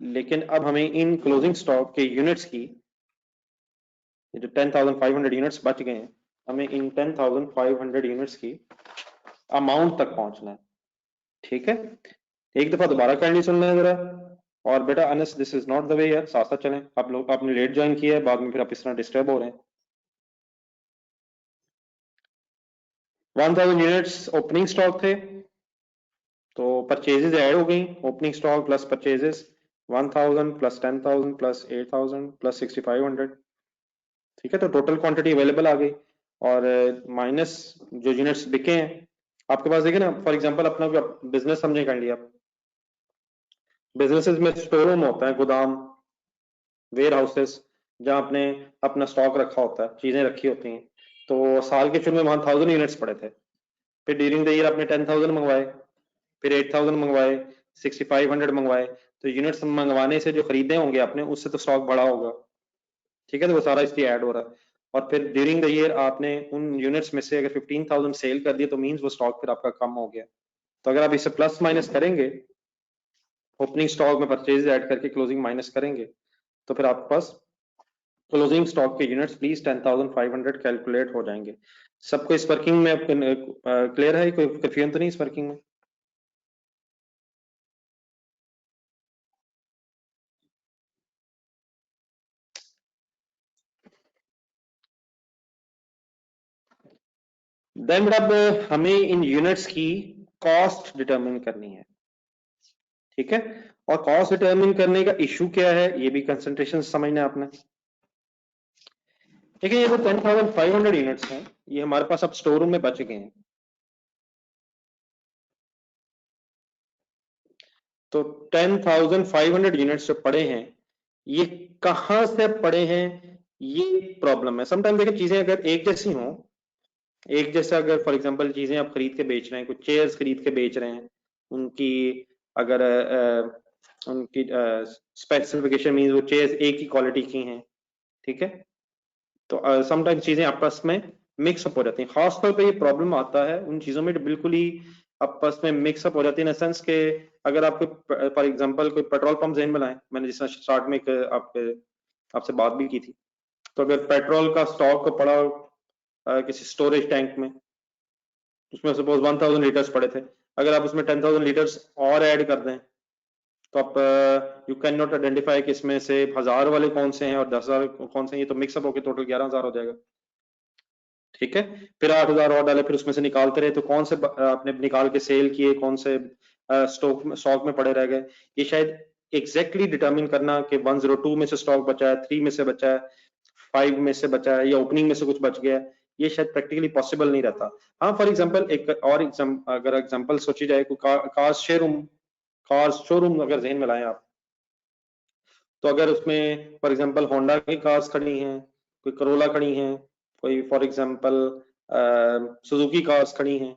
लेकिन अब हमें इन क्लोजिंग स्टॉक के यूनिट्स की, जो 10,500 यूनिट्स बच गए हैं, हमें इन 10,500 यूनिट्स की अमाउंट तक पहुंचना है। ठीक है, एक दफा दोबारा काइंडली सुनना है जरा। और बेटा Anas, this is not the way यार, साथ साथ चलें। आप लोग आपने लेट ज्वाइन किया है, बाद में फिर आप इस तरह डिस्टर्ब हो रहे हैं। 1000 यूनिट्स ओपनिंग स्टॉक थे, तो परचेजेस ऐड हो गई। Opening stock plus purchases 1000 plus 10,000 plus 8,000 plus 6,500। ठीक है, तो टोटल क्वांटिटी अवेलेबल आ गई। और माइनस जो यूनिट्स बिके हैं आपके पास, देखिए ना, फॉर एग्जांपल अपना बिजनेस समझे कर लिया। बिजनेसेस में स्टोर रूम होता है, गोदाम, वेयर हाउसेस, जहाँ आपने अपना स्टॉक रखा होता है, चीजें रखी होती हैं। तो साल के शुरू में वहां 1000 यूनिट्स पड़े थे, फिर ड्यूरिंग द ईयर आपने 10,000 मंगवाए, फिर 8,000 मंगवाए, 6,500 मंगवाए। तो यूनिट्स मंगवाने से जो खरीदे होंगे आपने, उससे तो स्टॉक बढ़ा होगा। ठीक है, तो वो सारा इसलिए ऐड हो रहा है। और फिर ड्यूरिंग द ईयर आपने उन यूनिट्स में से अगर 15,000 सेल कर दिए तो मींस वो स्टॉक फिर आपका कम हो गया। तो अगर आप इसे प्लस माइनस करेंगे, ओपनिंग स्टॉक में परचेज ऐड करके क्लोजिंग माइनस करेंगे, तो फिर आपके पास क्लोजिंग स्टॉक के यूनिट्स प्लीज 10,500 कैलकुलेट हो जाएंगे। सबको इस वर्किंग में क्लियर है? कोई कंफ्यूजन तो नहीं इस वर्किंग में? देन अब हमें इन यूनिट्स की कॉस्ट डिटरमिन करनी है। ठीक है, और कॉस्ट डिटरमिन करने का इशू क्या है, ये भी कंसंट्रेशन समझना है आपने। ठीक है, ये जो 10,500 यूनिट्स हैं, ये हमारे पास अब स्टोर रूम में बच गए हैं। तो 10,500 यूनिट्स जो पड़े हैं, ये कहां से पड़े हैं, ये प्रॉब्लम है। समटाइम देखिए, चीजें अगर एक जैसी हों, एक जैसा अगर फॉर एग्जांपल चीजें आप खरीद के बेच रहे हैं, कुछ चेयर्स खरीद के बेच रहे हैं, उनकी अगर उनकी स्पेसिफिकेशन मीन वो चेयर्स एक ही क्वालिटी की हैं, ठीक है, तो समटाइम चीजें आपस में मिक्स अप हो जाती हैं। खासतौर पे ये प्रॉब्लम आता है उन चीजों में बिल्कुल ही आपस में मिक्स अप हो जाती है, इन सेंस के अगर आपको फॉर एग्जांपल कोई पेट्रोल पंप ज़हन में लाएं, मैंने जिस स्टार्ट में आपसे बात भी की थी। तो अगर पेट्रोल का स्टॉक पड़ा किसी स्टोरेज टैंक में, उसमें सपोज 1000 लीटर्स पड़े थे, अगर आप उसमें 10,000 लीटर्स और ऐड कर दें, तो आप यू कैन नॉट आइडेंटिफाई कि इसमें से 1000 वाले कौन से हैं और 10,000 कौन से हैं। ये तो मिक्सअप होकर टोटल 11,000 हो जाएगा। ठीक है, फिर 8,000 और डाले, फिर उसमें से निकालते रहे, तो कौन से आपने निकाल के सेल किए, कौन से स्टॉक में पड़े रह गए। ये शायद एग्जैक्टली डिटरमिन करना कि 102 में से स्टॉक बचा है, 3 में से बचा है, 5 में से बचा है, या ओपनिंग में से कुछ बच गया है, ये शायद प्रैक्टिकली पॉसिबल नहीं रहता। हाँ, फॉर एग्जांपल एक और अगर एग्जांपल सोची जाए, कार शोरूम अगर जहन में लाएं आप, तो अगर उसमें फॉर एग्जांपल होंडा की कार्स खड़ी हैं, कोई करोला खड़ी हैं, कोई फॉर एग्जांपल सुजुकी कार्स खड़ी हैं,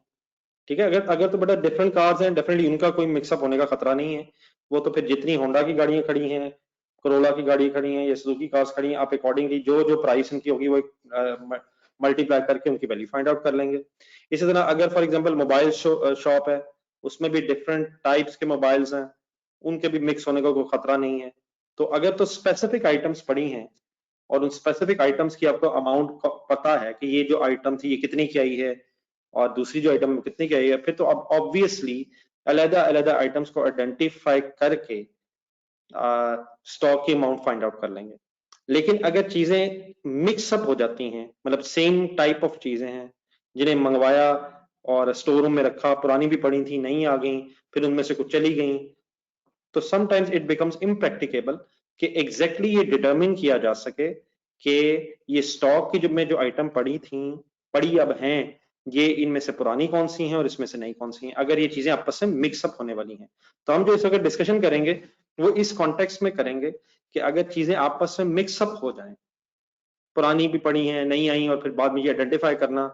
ठीक है, अगर अगर तो बेटा डिफरेंट कार्स हैं, डेफिनेटली उनका कोई मिक्सअप होने का खतरा नहीं है। वो तो फिर जितनी होंडा की गाड़ियां खड़ी हैं, करोला की गाड़ी खड़ी हैं या सुजुकी कार्स खड़ी हैं, आप अकॉर्डिंगली जो जो प्राइस उनकी होगी वो मल्टीप्लाई करके उनकी वैल्यू फाइंड आउट कर लेंगे। इसी तरह अगर फॉर एग्जांपल मोबाइल शॉप है, उसमें भी डिफरेंट टाइप्स के मोबाइल्स हैं, उनके भी मिक्स होने का कोई खतरा नहीं है। तो अगर तो स्पेसिफिक आइटम्स पड़ी हैं और उन स्पेसिफिक आइटम्स की आपको अमाउंट पता है कि ये जो आइटम थी ये कितनी की आई है और दूसरी जो आइटम कितनी की आई है, फिर तो अब ऑब्वियसली अलग अलग आइटम्स को आइडेंटिफाई करके स्टॉक की अमाउंट फाइंड आउट कर लेंगे। लेकिन अगर चीजें मिक्सअप हो जाती हैं, मतलब सेम टाइप ऑफ चीजें हैं जिन्हें मंगवाया और स्टोर रूम में रखा, पुरानी भी पड़ी थी, नई आ गई, फिर उनमें से कुछ चली गई, तो समटाइम्स इट बिकम्स इम्प्रैक्टिकेबल कि एग्जैक्टली ये डिटरमिन किया जा सके कि ये स्टॉक की में जो आइटम पड़ी अब हैं, ये इनमें से पुरानी कौन सी हैं और इसमें से नई कौन सी हैं, अगर ये चीजें आपस में मिक्सअप होने वाली हैं। तो हम जो इस वक्त डिस्कशन करेंगे वो इस कॉन्टेक्स्ट में करेंगे कि अगर चीजें आपस में मिक्सअप हो जाएं, पुरानी भी पड़ी हैं, नई आई और फिर बाद में ये आइडेंटिफाई करना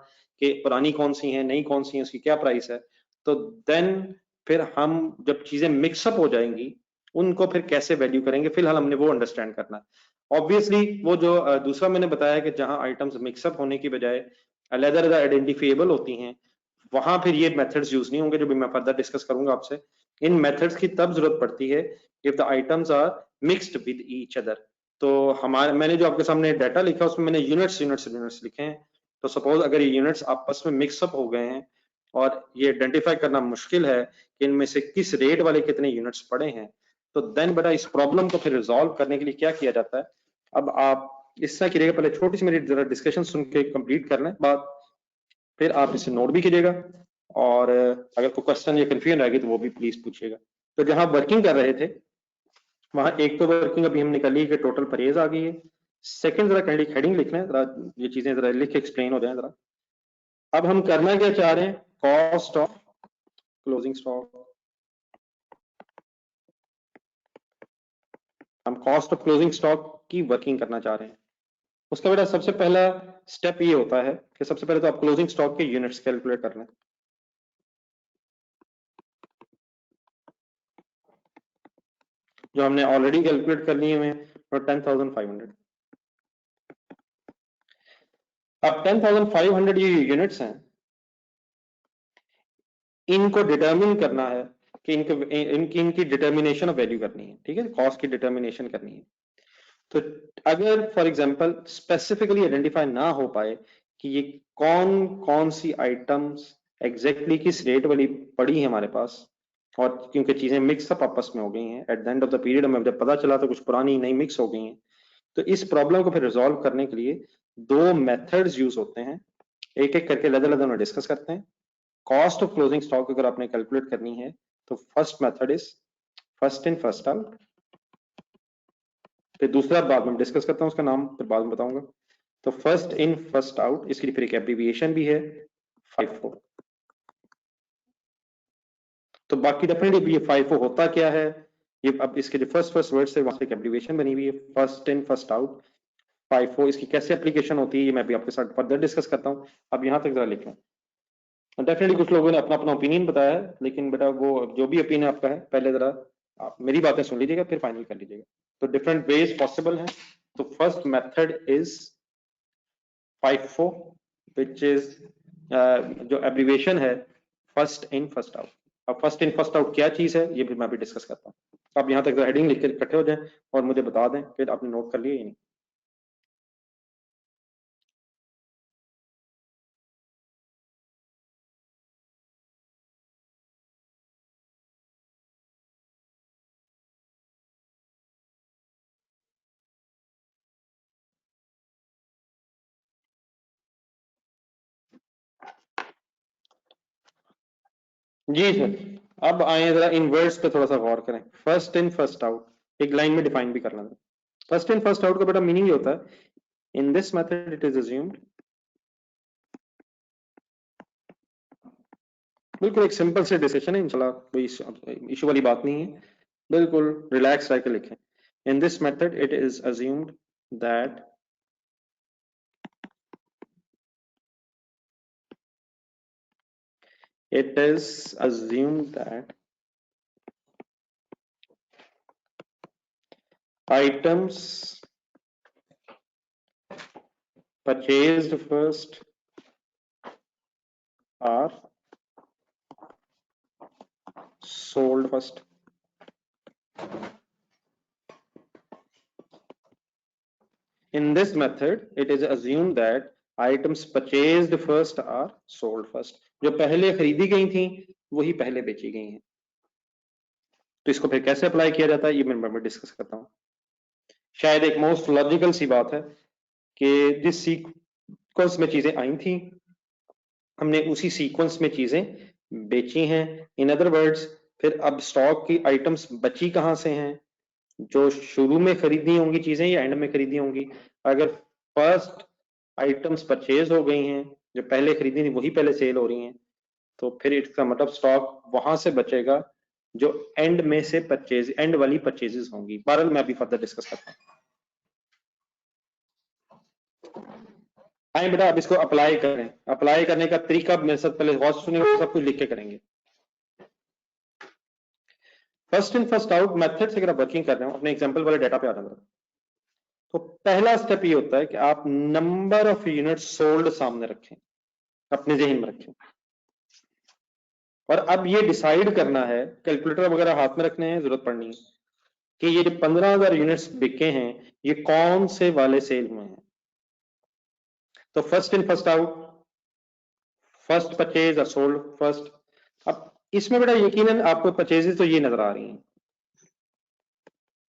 कि पुरानी कौन सी हैं, नई कौन सी हैं, उसकी क्या प्राइस है, तो देन फिर हम जब चीजें मिक्सअप हो जाएंगी उनको फिर कैसे वैल्यू करेंगे, फिलहाल हमने वो अंडरस्टैंड करना है। ऑब्वियसली वो जो दूसरा मैंने बताया कि जहां आइटम्स मिक्सअप होने की बजाय अलग अलग आइडेंटिफिएबल होती हैं, वहां फिर ये मेथड्स यूज नहीं होंगे, जो भी मैं फर्दर डिस्कस करूंगा आपसे। इन मेथड्स की तब जरूरत पड़ती है if the items are mixed with each other. तो हमारे मैंने जो आपके सामने डाटा लिखा उसमें मैंने यूनिट्स यूनिट्स यूनिट्स लिखे हैं। तो सपोज अगर ये यूनिट्स आपस में मिक्सअप हो गए हैं और ये आइडेंटिफाई करना मुश्किल है कि इनमें से किस रेट वाले कितने यूनिट्स पड़े हैं, तो देन बेटा इस प्रॉब्लम को फिर रिजॉल्व करने के लिए क्या किया जाता है। अब आप इस तरह करिएगा, पहले छोटी सी मेरी जरा डिस्कशन सुन के कंप्लीट कर लें बात, फिर आप इसे नोट भी कीजिएगा और अगर कोई क्वेश्चन या कंफ्यूजन रहेगी तो वो भी प्लीज पूछिएगा। तो जहां वर्किंग कर रहे थे वहां एक तो वर्किंग अभी हम निकाली कि टोटल परहेज आ गई है। सेकंड जरा कैंडिक हेडिंग लिख लें, जरा ये चीजें जरा लिख के एक्सप्लेन हो जाए जरा। अब हम करना क्या चाह रहे हैं, कॉस्ट ऑफ क्लोजिंग स्टॉक। हम कॉस्ट ऑफ क्लोजिंग स्टॉक की वर्किंग करना चाह रहे हैं। उसका बेटा सबसे पहला स्टेप ये होता है कि सबसे पहले तो आप क्लोजिंग स्टॉक के यूनिट्स कैलकुलेट कर लें। जो हमने ऑलरेडी कैलकुलेट कर लिए हुए हैं 10,500। अब 10,500 ये यूनिट्स हैं, इनको डिटरमिन करना है कि इनकी इनकी डिटर्मिनेशन ऑफ वैल्यू करनी है, ठीक है, कॉस्ट की डिटर्मिनेशन करनी है। तो अगर फॉर एग्जांपल स्पेसिफिकली आइडेंटिफाई ना हो पाए कि ये कौन कौन सी आइटम्स एग्जैक्टली किस रेट वाली पड़ी है हमारे पास, और क्योंकि चीजें मिक्स अप आपस में हो गई हैं at the end of the period, हमें जब पता चला तो कुछ पुरानी नई मिक्स हो गई हैं, तो इस प्रॉब्लम को फिर रिजॉल्व करने के लिए दो मेथड्स यूज होते हैं। एक एक करके अलग अलग डिस्कस करते हैं। कॉस्ट ऑफ क्लोजिंग स्टॉक अगर आपने कैलकुलेट करनी है तो first method is first in first out. फिर दूसरा बाद में डिस्कस करता हूं, उसका नाम फिर बाद में बताऊंगा। तो फर्स्ट इन फर्स्ट आउट, इसकी फिर एक एब्रिविएशन भी है FIFO। तो बाकी डेफिनेटली ये FIFO होता क्या है, ये अब इसके जो फर्स्ट फर्स्ट वर्ड से वहां से एक एब्रिविएशन बनी हुई है, first in first out FIFO। इसकी कैसे एप्लीकेशन होती है ये मैं भी आपके साथ फर्दर डिस्कस करता हूँ। अब यहाँ तक जरा लिखें। डेफिनेटली कुछ लोगों ने अपना अपना ओपिनियन बताया है, लेकिन बेटा वो जो भी ओपिनियन आपका है पहले जरा आप मेरी बातें सुन लीजिएगा फिर फाइनल कर लीजिएगा। तो डिफरेंट वेज पॉसिबल हैं। तो first method is FIFO, which is जो एब्रिविएशन है फर्स्ट इन फर्स्ट आउट। अब फर्स्ट इन फर्स्ट आउट क्या चीज है ये भी मैं भी डिस्कस करता हूँ। आप यहाँ तक हेडिंग लिख के इकट्ठे हो जाएं और मुझे बता दें फिर आपने नोट कर लिया या नहीं। जी सर, अब आए जरा इनवर्स पे थोड़ा सा गौर करें। फर्स्ट इन फर्स्ट आउट, एक लाइन में डिफाइन भी करना था। फर्स्ट इन फर्स्ट आउट का बेटा मीनिंग ये होता है, in this method it is assumed, बिल्कुल एक सिंपल से डिसीजन है इंशाल्लाह, कोई इशू वाली बात नहीं है, बिल्कुल रिलैक्स रह के लिखें। In this method it is assumed that it is assumed that items purchased first are sold first. In this method, it is assumed that items purchased first are sold first. जो पहले खरीदी गई थी वही पहले बेची गई हैं। तो इसको फिर कैसे अप्लाई किया जाता है ये मैं डिस्कस करता हूँ। शायद एक मोस्ट लॉजिकल सी बात है कि जिस सीक्वेंस में चीजें आई थी हमने उसी सीक्वेंस में चीजें बेची हैं। इन अदर वर्ड्स, फिर अब स्टॉक की आइटम्स बची कहाँ से हैं? जो शुरू में खरीदी होंगी चीजें या एंड में खरीदी होंगी। अगर फर्स्ट आइटम्स परचेज हो गई हैं, जो पहले खरीदी थी वही पहले सेल हो रही हैं, तो फिर इसका मतलब स्टॉक वहां से बचेगा जो एंड में से परचेज, एंड वाली परचेजेस होंगी। बहरहाल मैं अभी फर्दर डिस्कस करता हूँ। आए बेटा अब इसको अप्लाई करें। अप्लाई करने का तरीका मेरे साथ पहले गौर से सुनिए, सब कुछ लिख के करेंगे। First in first out method से अगर आप वर्किंग कर रहे हो, अपने एग्जांपल वाले डाटा पे आ जाना। तो पहला स्टेप ये होता है कि आप नंबर ऑफ यूनिट सोल्ड सामने रखें, अपने जहन में रखें, और अब ये डिसाइड करना है, कैलकुलेटर वगैरह हाथ में रखने हैं, जरूरत पड़नी है कि ये जो 15,000 यूनिट्स बिके हैं ये कौन से वाले सेल हुए हैं। तो first in first out, first purchase और सोल्ड फर्स्ट। अब इसमें बेटा यकीनन आपको परचेजेस तो ये नजर आ रही हैं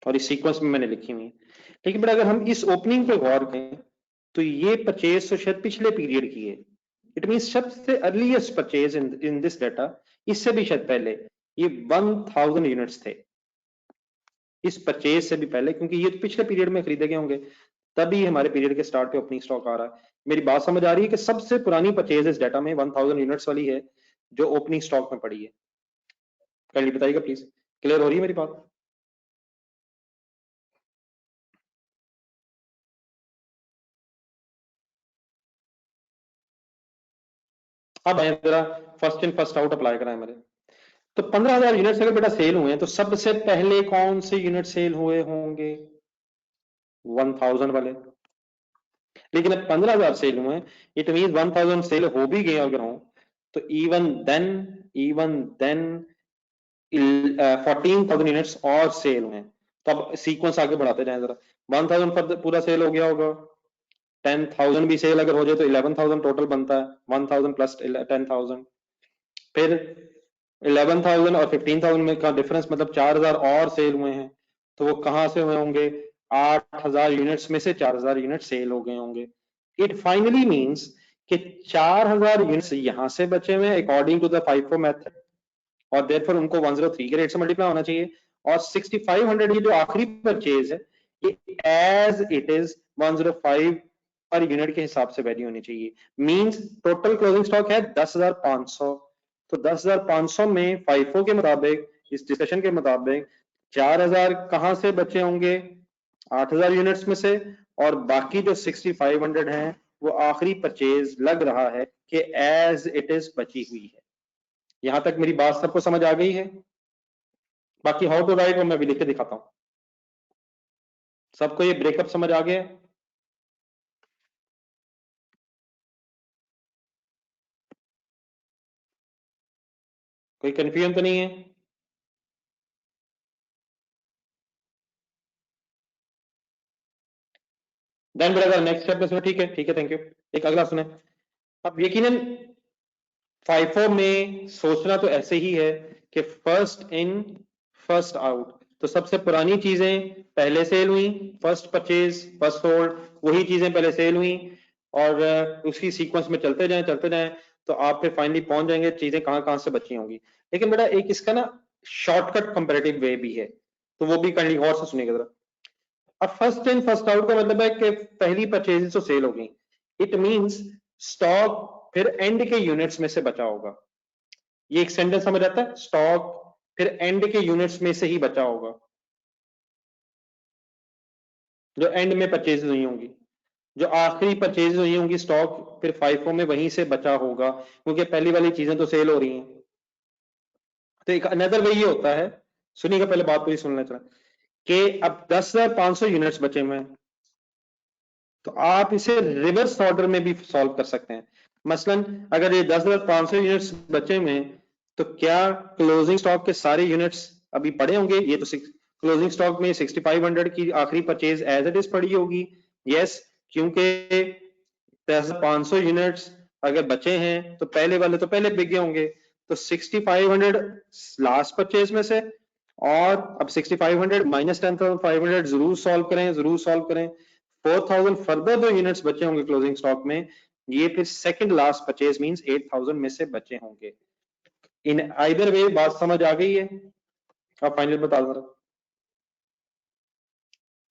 और इस सीक्वेंस में मैंने लिखी हुई है, लेकिन बेटा अगर हम इस ओपनिंग पे गौर करें तो ये परचेज तो शायद पिछले पीरियड की है। इट मीन सबसे earliest purchase in this data, इससे भी शायद पहले ये 1000 यूनिट्स थे, इस परचेज से भी पहले, क्योंकि ये तो पिछले पीरियड में खरीदे गए होंगे, तभी हमारे पीरियड के स्टार्ट पे ओपनिंग स्टॉक आ रहा है। मेरी बात समझ आ रही है कि सबसे पुरानी परचेज इस डाटा में 1000 यूनिट्स वाली है जो ओपनिंग स्टॉक में पड़ी है। कल बताइएगा प्लीज, क्लियर हो रही है मेरी बात? अब जरा first in first out apply कराएं मेरे। तो 15,000 यूनिट अगर बेटा सेल हुए हैं तो सबसे पहले कौन से यूनिट सेल हुए होंगे? 1000 वाले। लेकिन अब 15,000 सेल हुए हैं, इट मीन 1000 सेल हो भी गए अगर हो तो इवन देन 14,000 यूनिट्स और सेल हुए हैं। तो अब सीक्वेंस आगे बढ़ाते जाएं जरा। 1000 पूरा सेल हो गया होगा, 10,000 भी सेल अगर हो जाए तो 11,000 टोटल बनता है, 1000 प्लस 10,000। फिर 11,000 और 15,000 में का डिफरेंस मतलब 4,000 और सेल हुए हैं, तो वो कहां से हुए होंगे? 8,000 यूनिट्स में से 4,000 यूनिट सेल हो गए होंगे। इट फाइनली मींस कि 4,000 यूनिट्स यहां से बचे हुए हैं according to the FIFO method, और देयरफॉर उनको 103 के रेट से मल्टीप्लाई होना चाहिए, और 6500 ये जो आखिरी परचेज है ये as it is 105 per unit के हिसाब से वैल्यू होनी चाहिए। मींस टोटल क्लोजिंग स्टॉक है 10,500, तो 10,500 में फाइफो के मुताबिक, इस डिस्कशन के मुताबिक 4,000 कहां से बचे होंगे? 8,000 यूनिट्स में से, और बाकी जो 6500 है वो आखिरी परचेज लग रहा है कि एज इट इज बची हुई है। यहां तक मेरी बात सबको समझ आ गई है? बाकी हाउ टू राइट वो मैं भी लिख के दिखाता हूं। सबको ये ब्रेकअप समझ आ गया? कोई कंफ्यूजन तो नहीं है? देन ब्रदर नेक्स्ट स्टेप में सुनो, ठीक है थैंक यू। एक अगला सुने। अब यकीनन फाइफो में सोचना तो ऐसे ही है कि फर्स्ट इन फर्स्ट आउट, तो सबसे पुरानी चीजें पहले सेल हुई, फर्स्ट परचेज फर्स्ट सोल्ड, वही चीजें पहले सेल हुई, और उसी सीक्वेंस में चलते जाएं तो आप फिर फाइनली पहुंच जाएंगे चीजें कहां कहां से बची होंगी। लेकिन बेटा एक इसका ना शॉर्टकट कंपैरेटिव वे भी है, तो वो भी कहीं और से सुनिएगा जरा। अब फर्स्ट इन फर्स्ट आउट का मतलब है कि पहली परचेज तो सेल हो गई, इट मींस स्टॉक फिर एंड के यूनिट्स में से बचा होगा। ये एक सेंटेंस समझ आता है, स्टॉक फिर एंड के यूनिट्स में से ही बचा होगा, जो एंड में परचेज हुई होंगी, जो आखिरी परचेज हुई होंगी स्टॉक फिर फाइफो में वहीं से बचा होगा, क्योंकि पहली वाली चीजें तो सेल हो रही हैं। तो एक अनदर वे ये होता है, सुनिएगा पहले बात पूरी सुनना चला, कि अब 10,500 यूनिट्स बचे हुए हैं, तो आप इसे रिवर्स ऑर्डर में भी सॉल्व कर सकते हैं। मसलन अगर ये 10,500 यूनिट्स बचे हुए हैं, तो क्या क्लोजिंग स्टॉक के सारे यूनिट्स अभी पड़े होंगे? ये तो क्लोजिंग स्टॉक में 6500 की आखिरी परचेज एज इट इज पड़ी होगी। यस, क्योंकि 10,500 यूनिट्स अगर बचे हैं तो पहले वाले तो पहले बिक गए होंगे, तो 6500 लास्ट परचेज में से, और अब 6500 माइनस 10,500 जरूर सॉल्व करें, जरूर सॉल्व करें। 4,000 फर्दर जो यूनिट्स बचे होंगे क्लोजिंग स्टॉक में, ये फिर सेकंड लास्ट परचेज मींस 8,000 में से बचे होंगे। इन आइदर वे बात समझ आ गई है? आप फाइनल बता दो।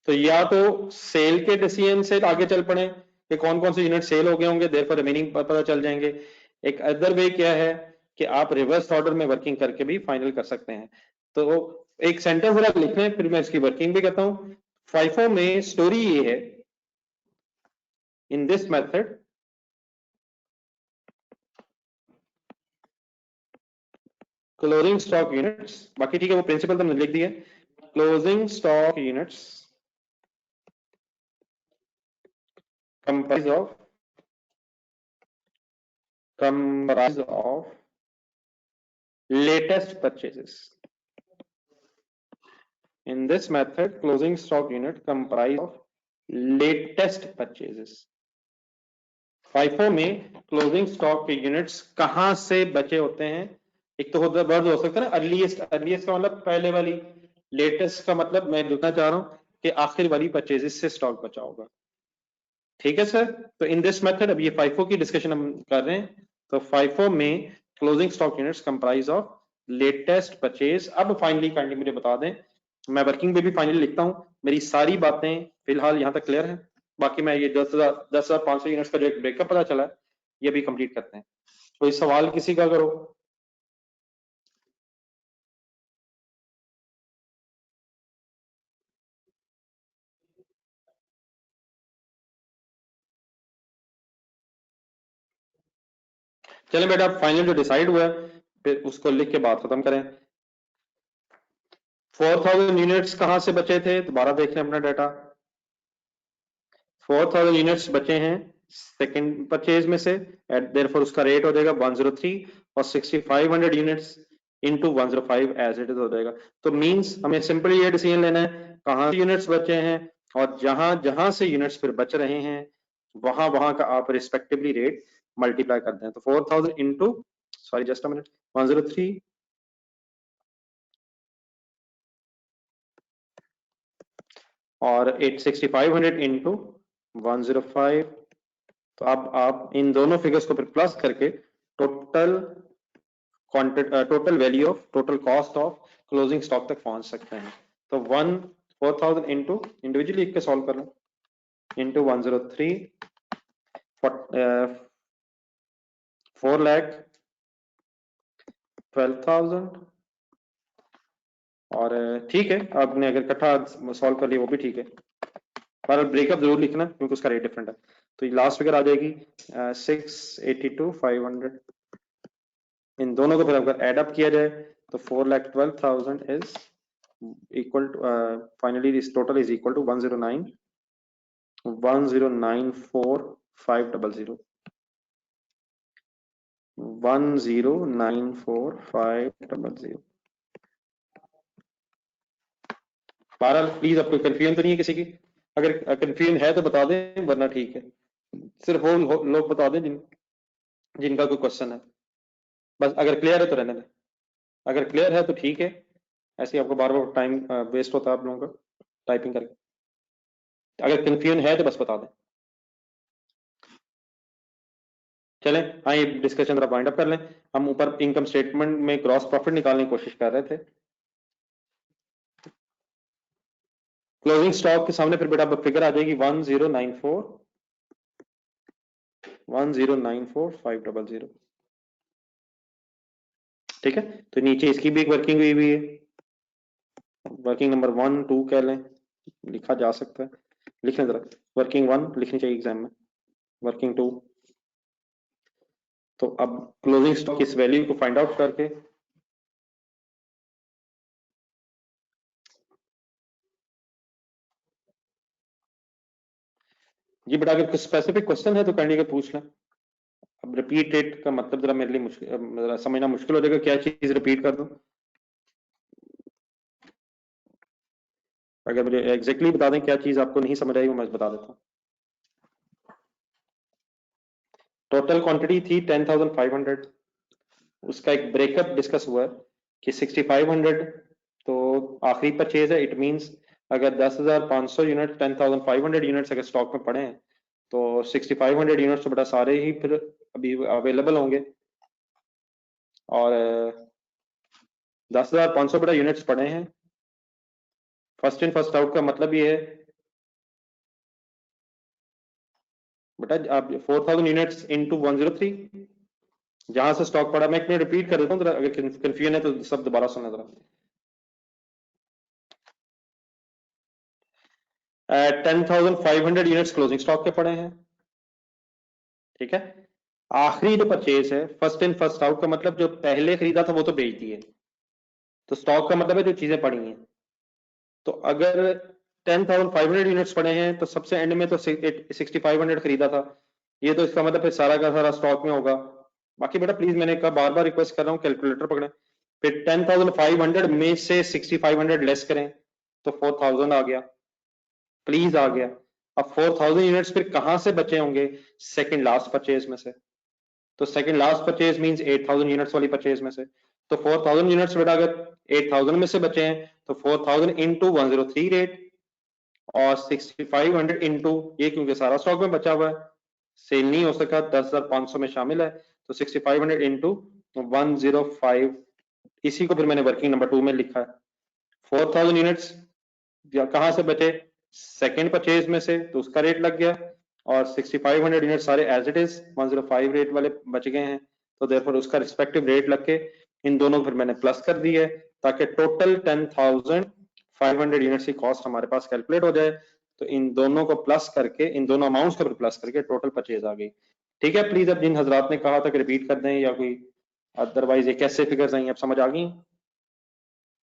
तो या तो सेल के डिसीजन से आगे चल पड़े कि कौन कौन से यूनिट सेल हो गए होंगे, देयरफॉर रिमेनिंग पता चल जाएंगे। एक अदर वे क्या है कि आप रिवर्स ऑर्डर में वर्किंग करके भी फाइनल कर सकते हैं। तो एक सेंटेंस जरा लिख लें, फिर मैं इसकी वर्किंग भी करता हूं। फाइफो में स्टोरी ये है, in this method closing stock units, बाकी ठीक है वो प्रिंसिपल तो मैंने लिख दिया, closing stock units comprise of latest purchases. In this method, closing stock unit comprise of latest purchases. FIFO में क्लोजिंग स्टॉक के यूनिट्स कहां से बचे होते हैं? एक तो होता वर्ड हो सकता है ना अर्लीस्ट, अर्लीस्ट का मतलब पहले वाली, लेटेस्ट का मतलब मैं लिखना चाह रहा हूं कि आखिर वाली परचेजेस से स्टॉक बचा होगा। ठीक है सर, तो इन दिस मेथड अब ये फाइफो की डिस्कशन हम कर रहे हैं। तो फाइफो में closing stock units comprise of latest purchase. अब फाइनली काइंडली मुझे बता दें, मैं वर्किंग में भी फाइनली लिखता हूं, मेरी सारी बातें फिलहाल यहां तक क्लियर है। बाकी मैं ये 10,500 यूनिट्स का जो एक ब्रेकअप पता चला है, ये भी कंप्लीट करते हैं। कोई सवाल किसी का करो। चलें बेटा, फाइनल जो डिसाइड हुआ है फिर उसको लिख के बात खत्म करें। 4,000 यूनिट्स कहां से बचे थे? दोबारा देख लें अपना डाटा। 4,000 यूनिट्स बचे हैं सेकंड परचेज में से, एट देयरफॉर उसका रेट हो जाएगा 103, और 6500 units into 105 as it is हो जाएगा। तो मींस हमें सिंपली ये डिसीजन लेना है कहां से यूनिट्स बचे हैं, और जहां जहां से यूनिट्स फिर बच रहे हैं वहां वहां का आप रिस्पेक्टिवली रेट मल्टीप्लाई कर दें। तो 4,000 into, sorry just a minute, 103 और 6500 इंटू 105। तो अब आप इन दोनों फिगर्स को फिर प्लस करके total total value of total cost of closing stock तक पहुंच सकते हैं। तो 4,000 इंटू, इंडिविजुअली लिख के सॉल्व कर लो, इंटू 103, 4,12,000। और ठीक है, आपने अगर इकट्ठा सॉल्व कर लिया वो भी ठीक है, पर ब्रेकअप जरूर लिखना क्योंकि उसका रेट डिफरेंट है। तो लास्ट फिगर आ जाएगी 682,500। इन दोनों को फिर अगर एड अप किया जाए तो 4,12,000 is equal to, finally this total is equal to 109,109,4,500, 109,4,500। बहरहाल प्लीज आपको कंफ्यूजन तो नहीं है किसी की? अगर कंफ्यूजन है तो बता दें, वरना ठीक है, सिर्फ वो लोग बता दें जिनका कोई क्वेश्चन है। बस अगर क्लियर है तो रहने दें, अगर क्लियर है तो ठीक है, ऐसे ही आपको बार बार टाइम वेस्ट होता है आप लोगों का टाइपिंग करके। अगर कंफ्यूजन है तो बस बता दें। चलें, हाँ ये डिस्कशन जरा वाइंड अप कर लें। हम ऊपर इनकम स्टेटमेंट में ग्रॉस प्रॉफिट निकालने की कोशिश कर रहे थे। क्लोजिंग स्टॉक के सामने फिर बेटा फिगर आ जाएगी 1094,500। ठीक है, तो नीचे इसकी भी एक वर्किंग हुई हुई है, वर्किंग नंबर 1 2 कह लें, लिखा जा सकता है। लिखना जरा, वर्किंग 1 लिखनी चाहिए एग्जाम में, वर्किंग 2। तो अब क्लोजिंग स्टॉक इस वैल्यू को फाइंड आउट करके जी बेटा, अगर कुछ स्पेसिफिक क्वेश्चन है तो कैंडी के पूछ लें। अब रिपीट रेट का मतलब जरा मेरे लिए मुश्किल, जरा समझना मुश्किल हो जाएगा, क्या चीज रिपीट कर दूं। अगर मुझे एग्जैक्टली बता दें क्या चीज आपको नहीं समझ आई, वो मैं बता देता हूँ। टोटल क्वांटिटी थी 10,500, उसका एक ब्रेकअप डिस्कस हुआ है कि 6,500 तो आखिरी परचेज है। इट मींस अगर 10,500 यूनिट 10,500 यूनिट्स अगर स्टॉक में पड़े हैं तो 6,500 यूनिट्स तो बड़ा सारे ही फिर अभी अवेलेबल होंगे, और 10,500 बड़ा यूनिट्स पड़े हैं। फर्स्ट इन फर्स्ट आउट का मतलब ये है बेटा, आप 4,000 यूनिट्स इंटू 103, जहां से स्टॉक पड़ा, मैं एक मिनट रिपीट कर देता हूँ, अगर कंफ्यूजन है तो सब दोबारा सुनना जरा। 10,500 यूनिट्स क्लोजिंग स्टॉक के पड़े हैं, ठीक है। आखिरी जो परचेज है फर्स्ट इन फर्स्ट आउट का मतलब जो पहले खरीदा था वो तो बेच दिए, तो स्टॉक का मतलब है जो चीजें पड़ी हैं। तो अगर 10,500 यूनिट्स पड़े हैं तो सबसे एंड में तो 6,500 खरीदा था, ये तो इसका मतलब फिर सारा का सारा स्टॉक में होगा। बाकी बेटा प्लीज, मैंने कहा बार बार रिक्वेस्ट कर रहा हूँ, कैलकुलेटर पकड़ें। फिर 10,500 में से 6,500 लेस करें तो 4,000 आ गया, प्लीज आ गया। अब 4,000 यूनिट्स फिर कहां से बचे होंगे? सेकंड लास्ट परचेज में से। तो second last purchase means 8,000 units वाली परचेज में से। तो 4,000 यूनिट्स बेटा अगर 8,000 में से बचे हैं तो 4,000 इंटू 103 रेट, और 6,500 इंटू ये, क्योंकि सारा स्टॉक में बचा हुआ है, सेल नहीं हो सका, 10,500 में शामिल है, तो 6,500 इंटू 105, इसी को फिर मैंने वर्किंग नंबर 2 में लिखा है। 4,000 यूनिट्स कहां से बचे? सेकेंड परचेज में से, तो उसका रेट लग गया, और 6,500 यूनिट सारे एज इट इज 105 रेट वाले बच गए हैं, तो देयरफॉर उसका रिस्पेक्टिव रेट लग के इन दोनों को फिर मैंने प्लस कर दी है, ताकि टोटल 10,500 यूनिट्स की कॉस्ट हमारे पास कैलकुलेट हो जाए। तो इन दोनों को प्लस करके, इन दोनों अमाउंट्स को प्लस करके टोटल परचेज आ गई। ठीक है, प्लीज अब जिन हजरात ने कहा था कि रिपीट कर दें या कोई अदरवाइज ये कैसे फिगर्स आई, अब समझ आ गई?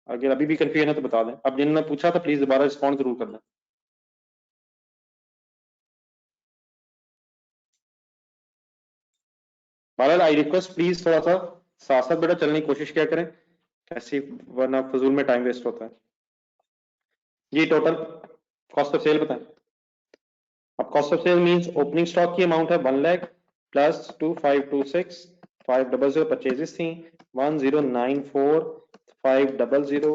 अगर अभी भी कंफ्यूजन है तो बता दें। अब जिन्होंने पूछा था प्लीज दोबारा रिस्पॉन्ड जरूर कर दें। बहरहाल आई रिक्वेस्ट प्लीज थोड़ा सा साथ साथ बेटा चलने की कोशिश किया करें, ऐसी वरना फजूल में टाइम वेस्ट होता है। ये टोटल कॉस्ट ऑफ सेल बताएं। अब cost of sale means opening stock की अमाउंट है 1 लाख प्लस 2526 500 परचेजेस थी, 1094 500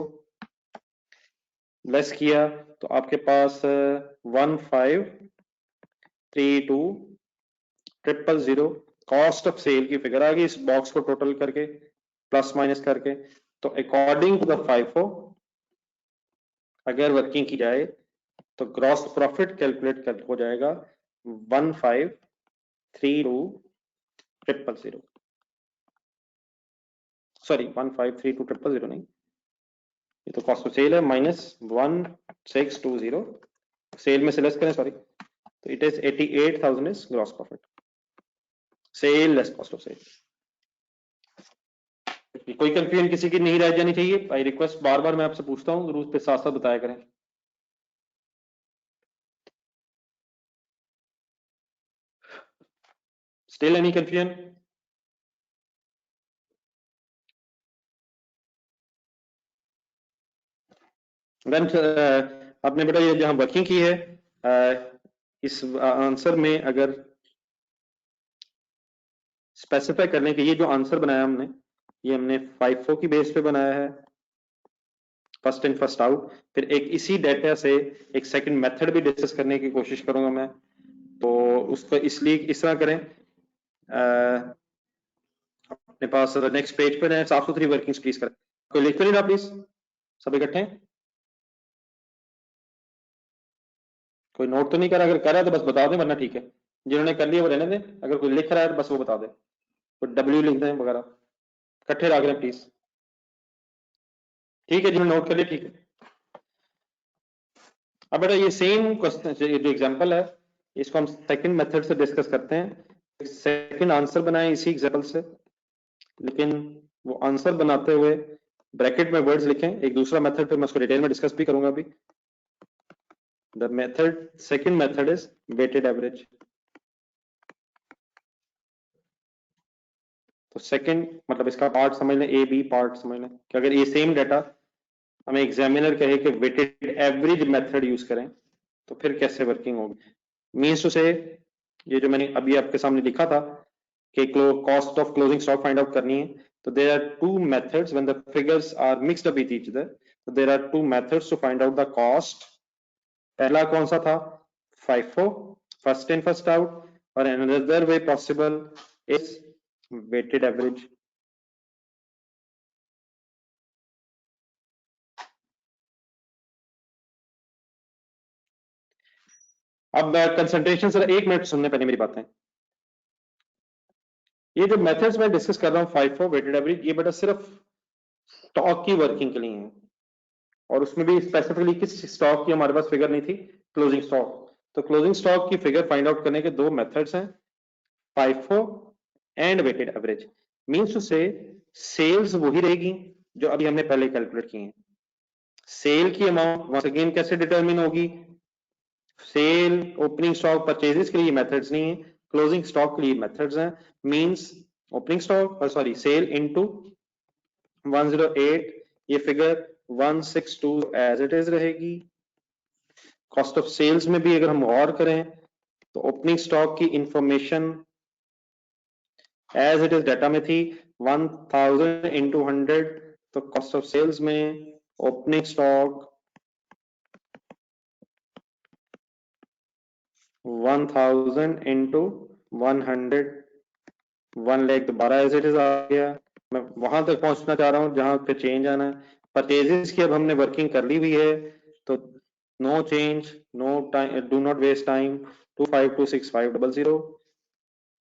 लेस किया तो आपके पास 1532 कॉस्ट ऑफ सेल की फिगर आ गई, इस बॉक्स को टोटल करके प्लस माइनस करके। तो अकॉर्डिंग टू द FIFO अगर वर्किंग की जाए तो ग्रॉस प्रॉफिट कैलकुलेट कर हो जाएगा 1532 सॉरी 1532 नहीं, ये तो कॉस्ट ऑफ सेल है, माइनस 1620 सेल में से लेस करें, सॉरी, तो it is 88,000 is gross profit, sale less cost of sale. कोई कंफ्यूजन किसी की नहीं रह जानी चाहिए, आई रिक्वेस्ट, बार बार मैं आपसे पूछता हूँ, जरूर पे साथ साथ बताया करें। Still any confusion? देन आपने बेटा ये जहां वर्किंग की है, इस आंसर में अगर स्पेसिफाई करने के, ये जो आंसर बनाया हमने, ये हमने FIFO की बेस पे बनाया है, फर्स्ट इन फर्स्ट आउट। फिर एक इसी डेटा से एक सेकंड मेथड भी डिस्कस करने की कोशिश करूंगा मैं, तो उसको इसलिए इस तरह करें अपने पास नेक्स्ट पेज पर है, साफ सुथरी वर्किंग प्लीज करें। कोई लिख तो नहीं रहा प्लीज, सब इकट्ठे हैं? कोई नोट तो नहीं करा? अगर करा है तो बस बता दें, वरना ठीक है। जिन्होंने कर लिया वो रहने दें, अगर कोई लिख रहा है तो बस वो बता दें, कोई डब्ल्यू लिख दें वगैरह, इकट्ठे रख लें प्लीज। ठीक है, जिन्होंने नोट कर लिया ठीक है। अब बेटा ये सेम क्वेश्चन जो एग्जांपल है, इसको हम सेकंड मेथड से डिस्कस करते हैं। सेकंड आंसर बनाए इसी एग्जांपल से, लेकिन वो आंसर बनाते हुए ब्रैकेट में वर्ड्स लिखें। एक दूसरा मेथड फिर मैं उसको डिटेल में डिस्कस भी करूंगा अभी। The method, second method is weighted average. तो सेकंड मतलब इसका पार्ट समझ लें, ए बी पार्ट समझ लें कि अगर ये सेम डाटा हमें एग्जामिनर कहे कि वेटेड एवरेज मेथड यूज करें तो फिर कैसे वर्किंग होगी। मीन्स टू से, ये जो मैंने अभी आपके सामने लिखा था कि cost of closing stock find out करनी है, तो there are two methods when the figures are mixed up with each other, तो there are two methods to find out the cost. पहला कौन सा था? FIFO, first in first out, और another way possible is weighted average. अब concentration sir, एक minute सुनने पहले मेरी बातें। ये जो मेथड्स मैं डिस्कस कर रहा हूँ, FIFO, वेटेड एवरेज, ये बेटा सिर्फ स्टॉक की वर्किंग के लिए है, और उसमें भी स्पेसिफिकली किस स्टॉक की हमारे पास फिगर नहीं थी, क्लोजिंग स्टॉक। तो क्लोजिंग स्टॉक की फिगर फाइंड आउट करने के दो मेथड्स हैं, FIFO and weighted average. Means two से सेल्स वही रहेगी जो अभी हमने पहले कैलकुलेट की है। सेल की अमाउंट वंस अगेन कैसे डिटरमिन होगी? सेल, ओपनिंग स्टॉक, परचेजेस के लिए मेथड्स नहीं है, क्लोजिंग स्टॉक के लिए मेथड्स हैं। Means opening stock, sorry, sale into 108, ये फिगर 162 एज इट इज रहेगी। कॉस्ट ऑफ सेल्स में भी अगर हम गौर करें तो ओपनिंग स्टॉक की information as it is data में थी 1000 इंटू 100, तो कॉस्ट ऑफ सेल्स में ओपनिंग स्टॉक 1000 इंटू 100, 1 लाख दोबारा एज इट इज आ गया। मैं वहां तक पहुंचना चाह रहा हूं जहां पे चेंज आना है। परचेजेस की अब हमने वर्किंग कर ली हुई है, तो no change, no time, do not waste time, 2526,500।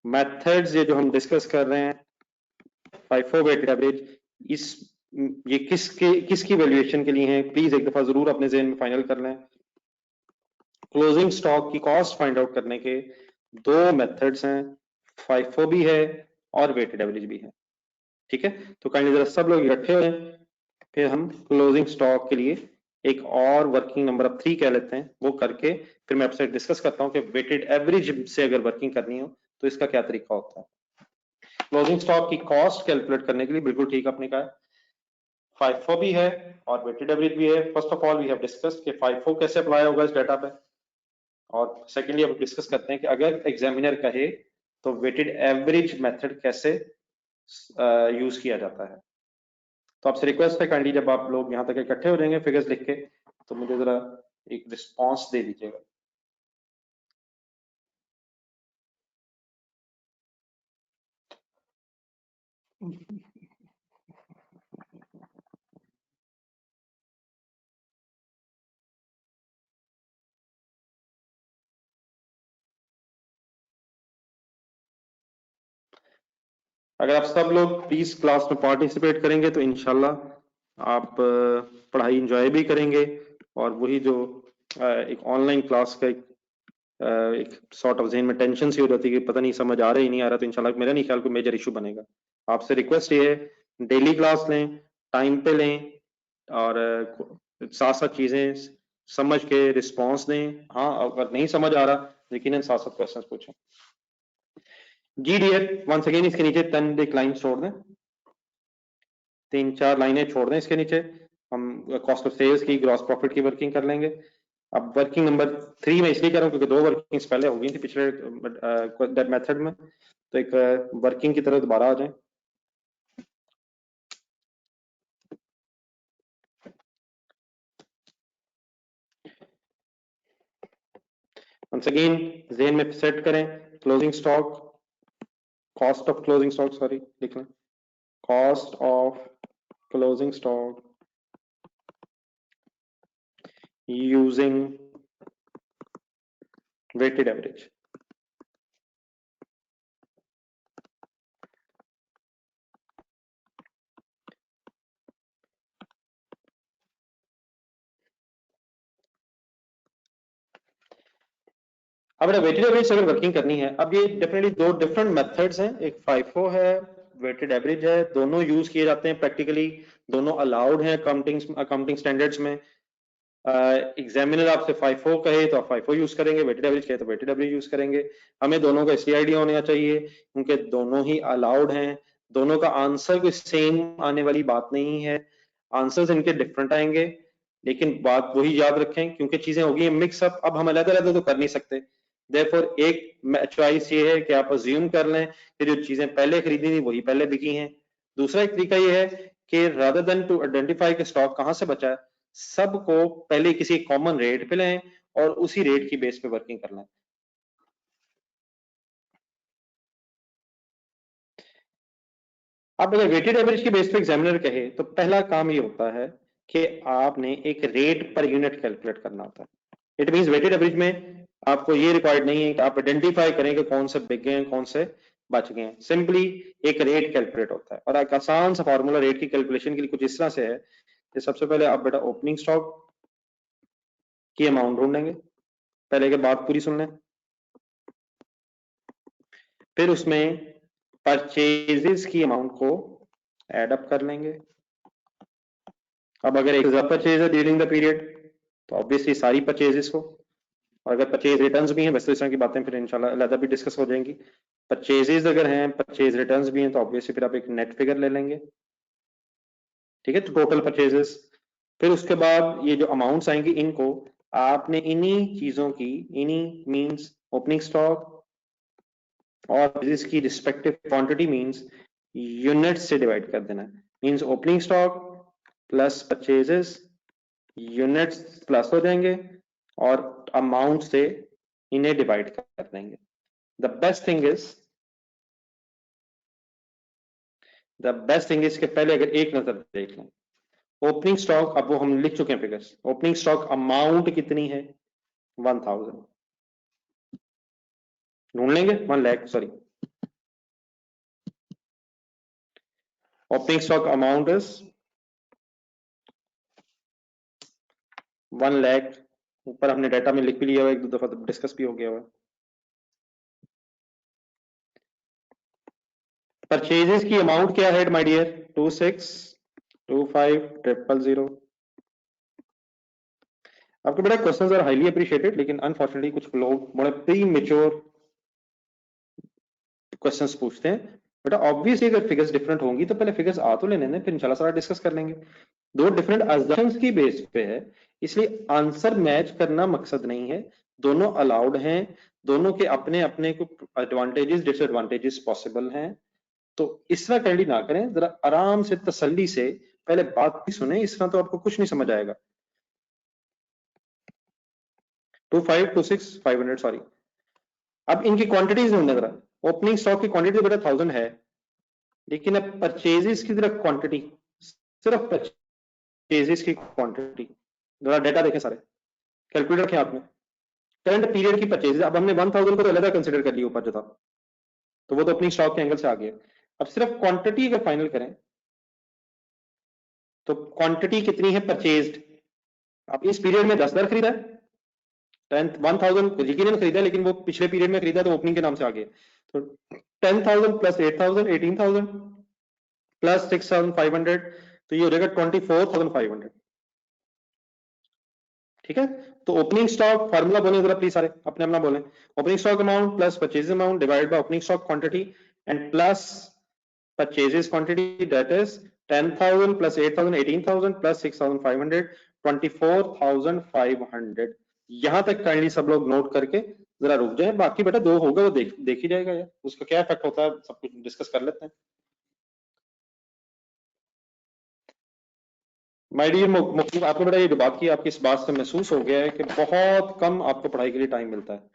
Methods ये जो हम डिस्कस कर रहे हैं, FIFO वेटेड एवरेज, इस ये किसकी वैल्यूएशन के लिए है, प्लीज एक दफा जरूर अपने ज़हन में फाइनल कर लें। क्लोजिंग स्टॉक की कॉस्ट फाइंड आउट करने के दो मेथड्स हैं, FIFO भी है और वेटेड एवरेज भी है। ठीक है, तो काइंडली जरा सब लोग इकट्ठे हो जाएं, फिर हम क्लोजिंग स्टॉक के लिए एक और वर्किंग नंबर ऑफ 3 कह लेते हैं, वो करके फिर मैं आपसे डिस्कस करता हूं कि वेटेड एवरेज से अगर वर्किंग करनी हो तो इसका क्या तरीका होता है। क्लोजिंग स्टॉक की कॉस्ट कैलकुलेट करने के लिए बिल्कुल ठीक आपने कहा, FIFO भी है और वेटेड एवरेज भी है। First of all we have discussed कि FIFO कैसे अप्लाई होगा इस डाटा पे, और सेकेंडली अब डिस्कस करते हैं कि अगर एग्जामिनर कहे तो वेटेड एवरेज मेथड कैसे यूज किया जाता है। तो आपसे रिक्वेस्ट है काइंडली जब आप लोग यहाँ तक इकट्ठे हो जाएंगे फिगर्स लिख के, तो मुझे जरा एक रिस्पॉन्स दे दीजिएगा। अगर आप सब लोग प्लीज क्लास में पार्टिसिपेट करेंगे तो इंशाल्लाह आप पढ़ाई इंजॉय भी करेंगे, और वही जो एक ऑनलाइन क्लास का एक सॉर्ट ऑफ ज़हन में टेंशन सी हो जाती है कि पता नहीं समझ आ रहा ही नहीं आ रहा, तो इंशाल्लाह मेरा नहीं ख्याल कोई मेजर इशू बनेगा। आपसे रिक्वेस्ट ये है डेली क्लास लें, टाइम पे लें, और साथ साथ चीजें समझ के रिस्पॉन्स दें। हाँ, अगर नहीं समझ आ रहा यकीनन साथ साथ क्वेश्चन पूछें। जी डियर, वंस अगेन इसके नीचे 10 लाइन छोड़ दें, 3-4 लाइनें छोड़ दें इसके नीचे, हम कॉस्ट ऑफ सेल्स की, ग्रॉस प्रॉफिट की वर्किंग कर लेंगे। अब वर्किंग नंबर 3 में इसलिए कर रहा हूँ क्योंकि 2 वर्किंग्स पहले हो गई थी पिछले मेथड में, तो एक वर्किंग की तरह दोबारा आ जाए। वंस अगेन ज़हन में सेट करें, closing stock cost of closing stock, sorry लिख लें, cost of closing stock using weighted average. अब वेटेड एवरेज अगर वर्किंग करनी है, अब ये डेफिनेटली दो डिफरेंट मेथड्स हैं, एक FIFO है, वेटेड एवरेज है, दोनों यूज किए जाते हैं प्रैक्टिकली, दोनों अलाउड हैं अकाउंटिंग स्टैंडर्ड्स में। एग्जामिनर आपसे FIFO कहे तो आप FIFO यूज करेंगे, वेटेड एवरेज कहे तो वेटेड एवरेज यूज करेंगे। हमें दोनों का इसलिए आइडिया होना चाहिए क्योंकि दोनों ही अलाउड हैं, दोनों का आंसर कोई सेम आने वाली बात नहीं है, आंसर्स इनके डिफरेंट आएंगे, लेकिन बात वही याद रखें क्योंकि चीजें होगी मिक्सअप, अब हम अलग अलग तो कर नहीं सकते। देयरफॉर एक चॉइस ये है कि आप अज्यूम कर लें कि जो चीजें पहले खरीदी थी वही पहले बिकी हैं। दूसरा एक तरीका ये है कि रादर देन टू आइडेंटिफाई कि स्टॉक कहां से बचा है, सबको पहले किसी कॉमन रेट पे लें और उसी रेट की बेस पे वर्किंग कर लें। अब अगर वेटेड एवरेज की बेस पे एग्जामिनर कहे तो पहला काम ये होता है कि आपने एक रेट पर यूनिट कैलकुलेट करना होता है। इट मींस वेटेड एवरेज में आपको ये रिक्वायर्ड नहीं है कि आप आइडेंटिफाई करें कि कौन से बिक गए हैं कौन से बच गए हैं, सिंपली एक रेट कैलकुलेट होता है। और एक आसान सा फॉर्मूला रेट की कैलकुलेशन के लिए कुछ इस तरह से है कि सबसे पहले आप बेटा ओपनिंग स्टॉक की अमाउंट ढूंढेंगे, पहले के बात पूरी सुन लें, फिर उसमें परचेजेस की अमाउंट को एड अप कर लेंगे। अब अगर एक परचेज है ड्यूरिंग द पीरियड तो ऑब्वियसली सारी परचेजेस को, और अगर परचेज रिटर्न्स भी हैं, वैसे इस तरह की बातें फिर इंशाल्लाह अलग भी डिस्कस हो जाएंगी। परचेजेस अगर हैं, परचेज रिटर्न्स भी हैं, तो ऑब्वियसली फिर आप एक नेट फिगर ले लेंगे, ठीक है, तो टोटल परचेजेस। फिर उसके बाद ये जो अमाउंट्स आएंगी इनको आपने इन्हीं चीजों की, इन्हीं मींस ओपनिंग स्टॉक और इसकी रिस्पेक्टिव क्वांटिटी मींस यूनिट से डिवाइड कर देना है। Means opening stock plus purchases units plus हो जाएंगे और अमाउंट से इन्हें डिवाइड कर देंगे। द बेस्ट थिंग इज के पहले अगर एक नजर देख लें ओपनिंग स्टॉक, अब वो हम लिख चुके हैं फिगर्स, ओपनिंग स्टॉक अमाउंट कितनी है 1000, ढूंढ लेंगे 1 lakh, sorry opening stock amount is 1 lakh, ऊपर हमने डाटा में लिख भी लिया हुआ, एक दो दफा डिस्कस भी हो गया हुआ। परचेजेस की अमाउंट क्या है माय डियर, 26250000। आपके बेटा क्वेश्चंस आर हाईली अप्रिशिएटेड, लेकिन अनफॉर्चुनेटली कुछ लोग बड़े प्री मेच्योर क्वेश्चंस पूछते हैं। बेटा ऑब्वियसली अगर फिगर्स डिफरेंट होंगी तो पहले फिगर्स आ तो लेने दें, फिर इंशाल्लाह सारा डिस्कस कर लेंगे। दो डिफरेंट अजम्पशंस की बेस पे है, इसलिए आंसर मैच करना मकसद नहीं है, दोनों अलाउड हैं, दोनों के अपने अपने को एडवांटेजेस डिसएडवांटेजेस पॉसिबल हैं। तो इस तरह कैंडी ना करें, जरा आराम से तसल्ली से पहले बात भी सुने, इस तरह तो आपको कुछ नहीं समझ आएगा। 2526 500, सॉरी। अब इनकी क्वांटिटीज ढूंढने जरा, ओपनिंग स्टॉक की क्वांटिटी बेटा 1000 है, लेकिन अब परचेजेस की जरा क्वांटिटी, सिर्फ परचेजेस की क्वांटिटी, जरा डेटा देखें सारे, कैलकुलेटर रखें आपने, करंट पीरियड की परचेजेस, अब हमने 1000 को तो अलग कंसिडर कर लिया ऊपर जो था, तो वो तो अपनी स्टॉक के एंगल से आ गया। अब सिर्फ क्वांटिटी अगर फाइनल करें तो क्वांटिटी कितनी है परचेज्ड। अब इस पीरियड में 10,000 खरीदा है, 10,000 यकीनन खरीदा, लेकिन वो पिछले पीरियड में खरीदा तो ओपनिंग के नाम से आ गया, तो 10,000 प्लस 8,000 18,000 प्लस 6,500, तो ये हो जाएगा 24,500, ठीक है। तो ओपनिंग स्टॉक फार्मूला बोले जरा प्लीज सारे अपने अपना बोलें, opening stock amount plus purchase amount divide by opening stock quantity and plus purchases quantity, that is 10,000 plus 8,000 18,000 plus 6,500 24,500। यहां तक काइंडली सब लोग नोट करके जरा रुक जाए, बाकी बेटा दो होगा वो देख ही जाएगा यार, उसका क्या इफेक्ट होता है सब कुछ डिस्कस कर लेते हैं। माय डियर मुफ्ती, आपने बेटा ये जो बात की आपकी इस बात से महसूस हो गया है कि बहुत कम आपको पढ़ाई के लिए टाइम मिलता है।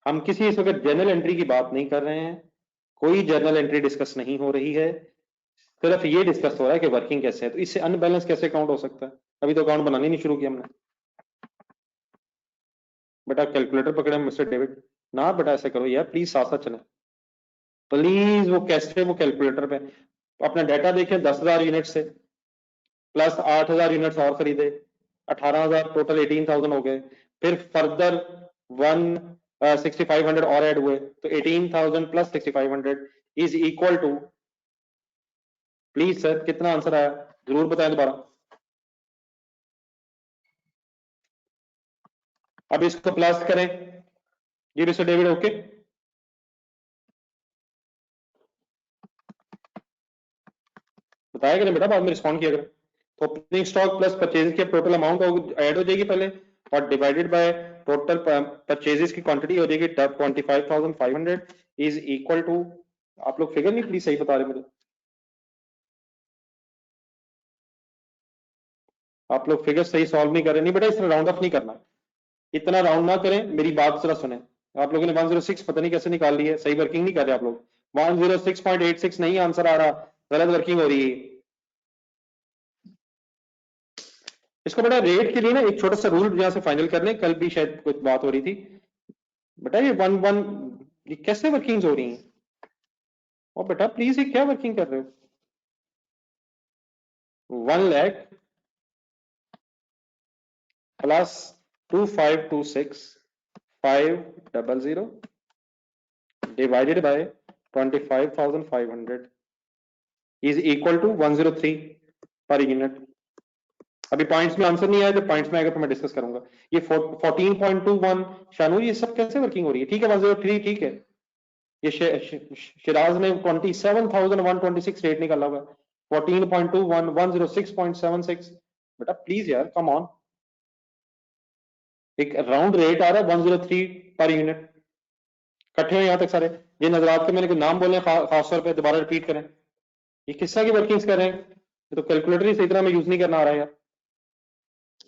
हम किसी इस वक्त जर्नल एंट्री की बात नहीं कर रहे हैं, कोई जर्नल एंट्री डिस्कस नहीं हो रही है, सिर्फ ये डिस्कस हो रहा है कि वर्किंग कैसे है। तो इससे अनबैलेंस कैसे अकाउंट हो सकता है? अभी तो अकाउंट बनानी नहीं शुरू किया हमने। बेटा कैलकुलेटर पकड़े मिस्टर डेविड, ना बेटा ऐसा करो यार प्लीज, साथ साथ चले प्लीज। वो कैसे, वो कैलकुलेटर पे अपना डाटा देखें, 10,000 यूनिट से प्लस 8,000 यूनिट्स और खरीदे, 18,000 टोटल 18,000 हो गए। फिर फर्दर 6,500 और ऐड हुए, तो 18,000 plus 6,500 is equal to, please sir कितना आंसर आया जरूर बताएं दोबारा। अब इसको प्लस करें जी मिस्टर डेविड, ओके। बताया करें बेटा, बाद में रिस्पॉन्ड किया करें। तो ओपनिंग स्टॉक प्लस परचेज की टोटल अमाउंट ऐड हो जाएगी पहले, और डिवाइडेड बाय टोटल परचेजेस की क्वांटिटी हो जाएगी 25,500 इज इक्वल टू, आप लोग फिगर नहीं प्लीज सही बता रहे मुझे, आप लोग फिगर सही सॉल्व नहीं कर रहे। नहीं बेटा इतना राउंड ऑफ नहीं करना, इतना राउंड ना करें, मेरी बात जरा सुने। आप लोगों ने 106 पता नहीं कैसे निकाल ली है, सही वर्किंग नहीं कर रहे आप लोग। 106.86 नहीं आंसर आ रहा, गलत वर्किंग हो रही है। इसको बेटा रेट के लिए ना एक छोटा सा रूल यहां से फाइनल कर लें, कल भी शायद कुछ बात हो रही थी बेटा, ये वन वन ये कैसे वर्किंग हो रही हैं? और बेटा प्लीज ये क्या वर्किंग कर रहे हो? 1 lakh plus 2526,500 divided by 25,500 is equal to 103 per unit. अभी पॉइंट्स में आंसर नहीं आया, तो पॉइंट्स में आएगा तो मैं डिस्कस करूंगा। ये 14.21 शानू, ये सब कैसे वर्किंग हो रही है? ठीक है 103 ठीक है। ये शिराज ने 27,126 रेट निकाला हुआ, 14.21 106.76। बेटा प्लीज यार कम ऑन, एक राउंड रेट आ रहा है 103 पर यूनिट। इकट्ठे हो यहां तक सारे, ये नजरात के मैंने कोई नाम बोले खास तौर पे दोबारा रिपीट करें, ये किस तरह की वर्किंग्स कर रहे हैं? ये तो कैलकुलेटर ही सही तरह में यूज नहीं करना आ रहा है यार।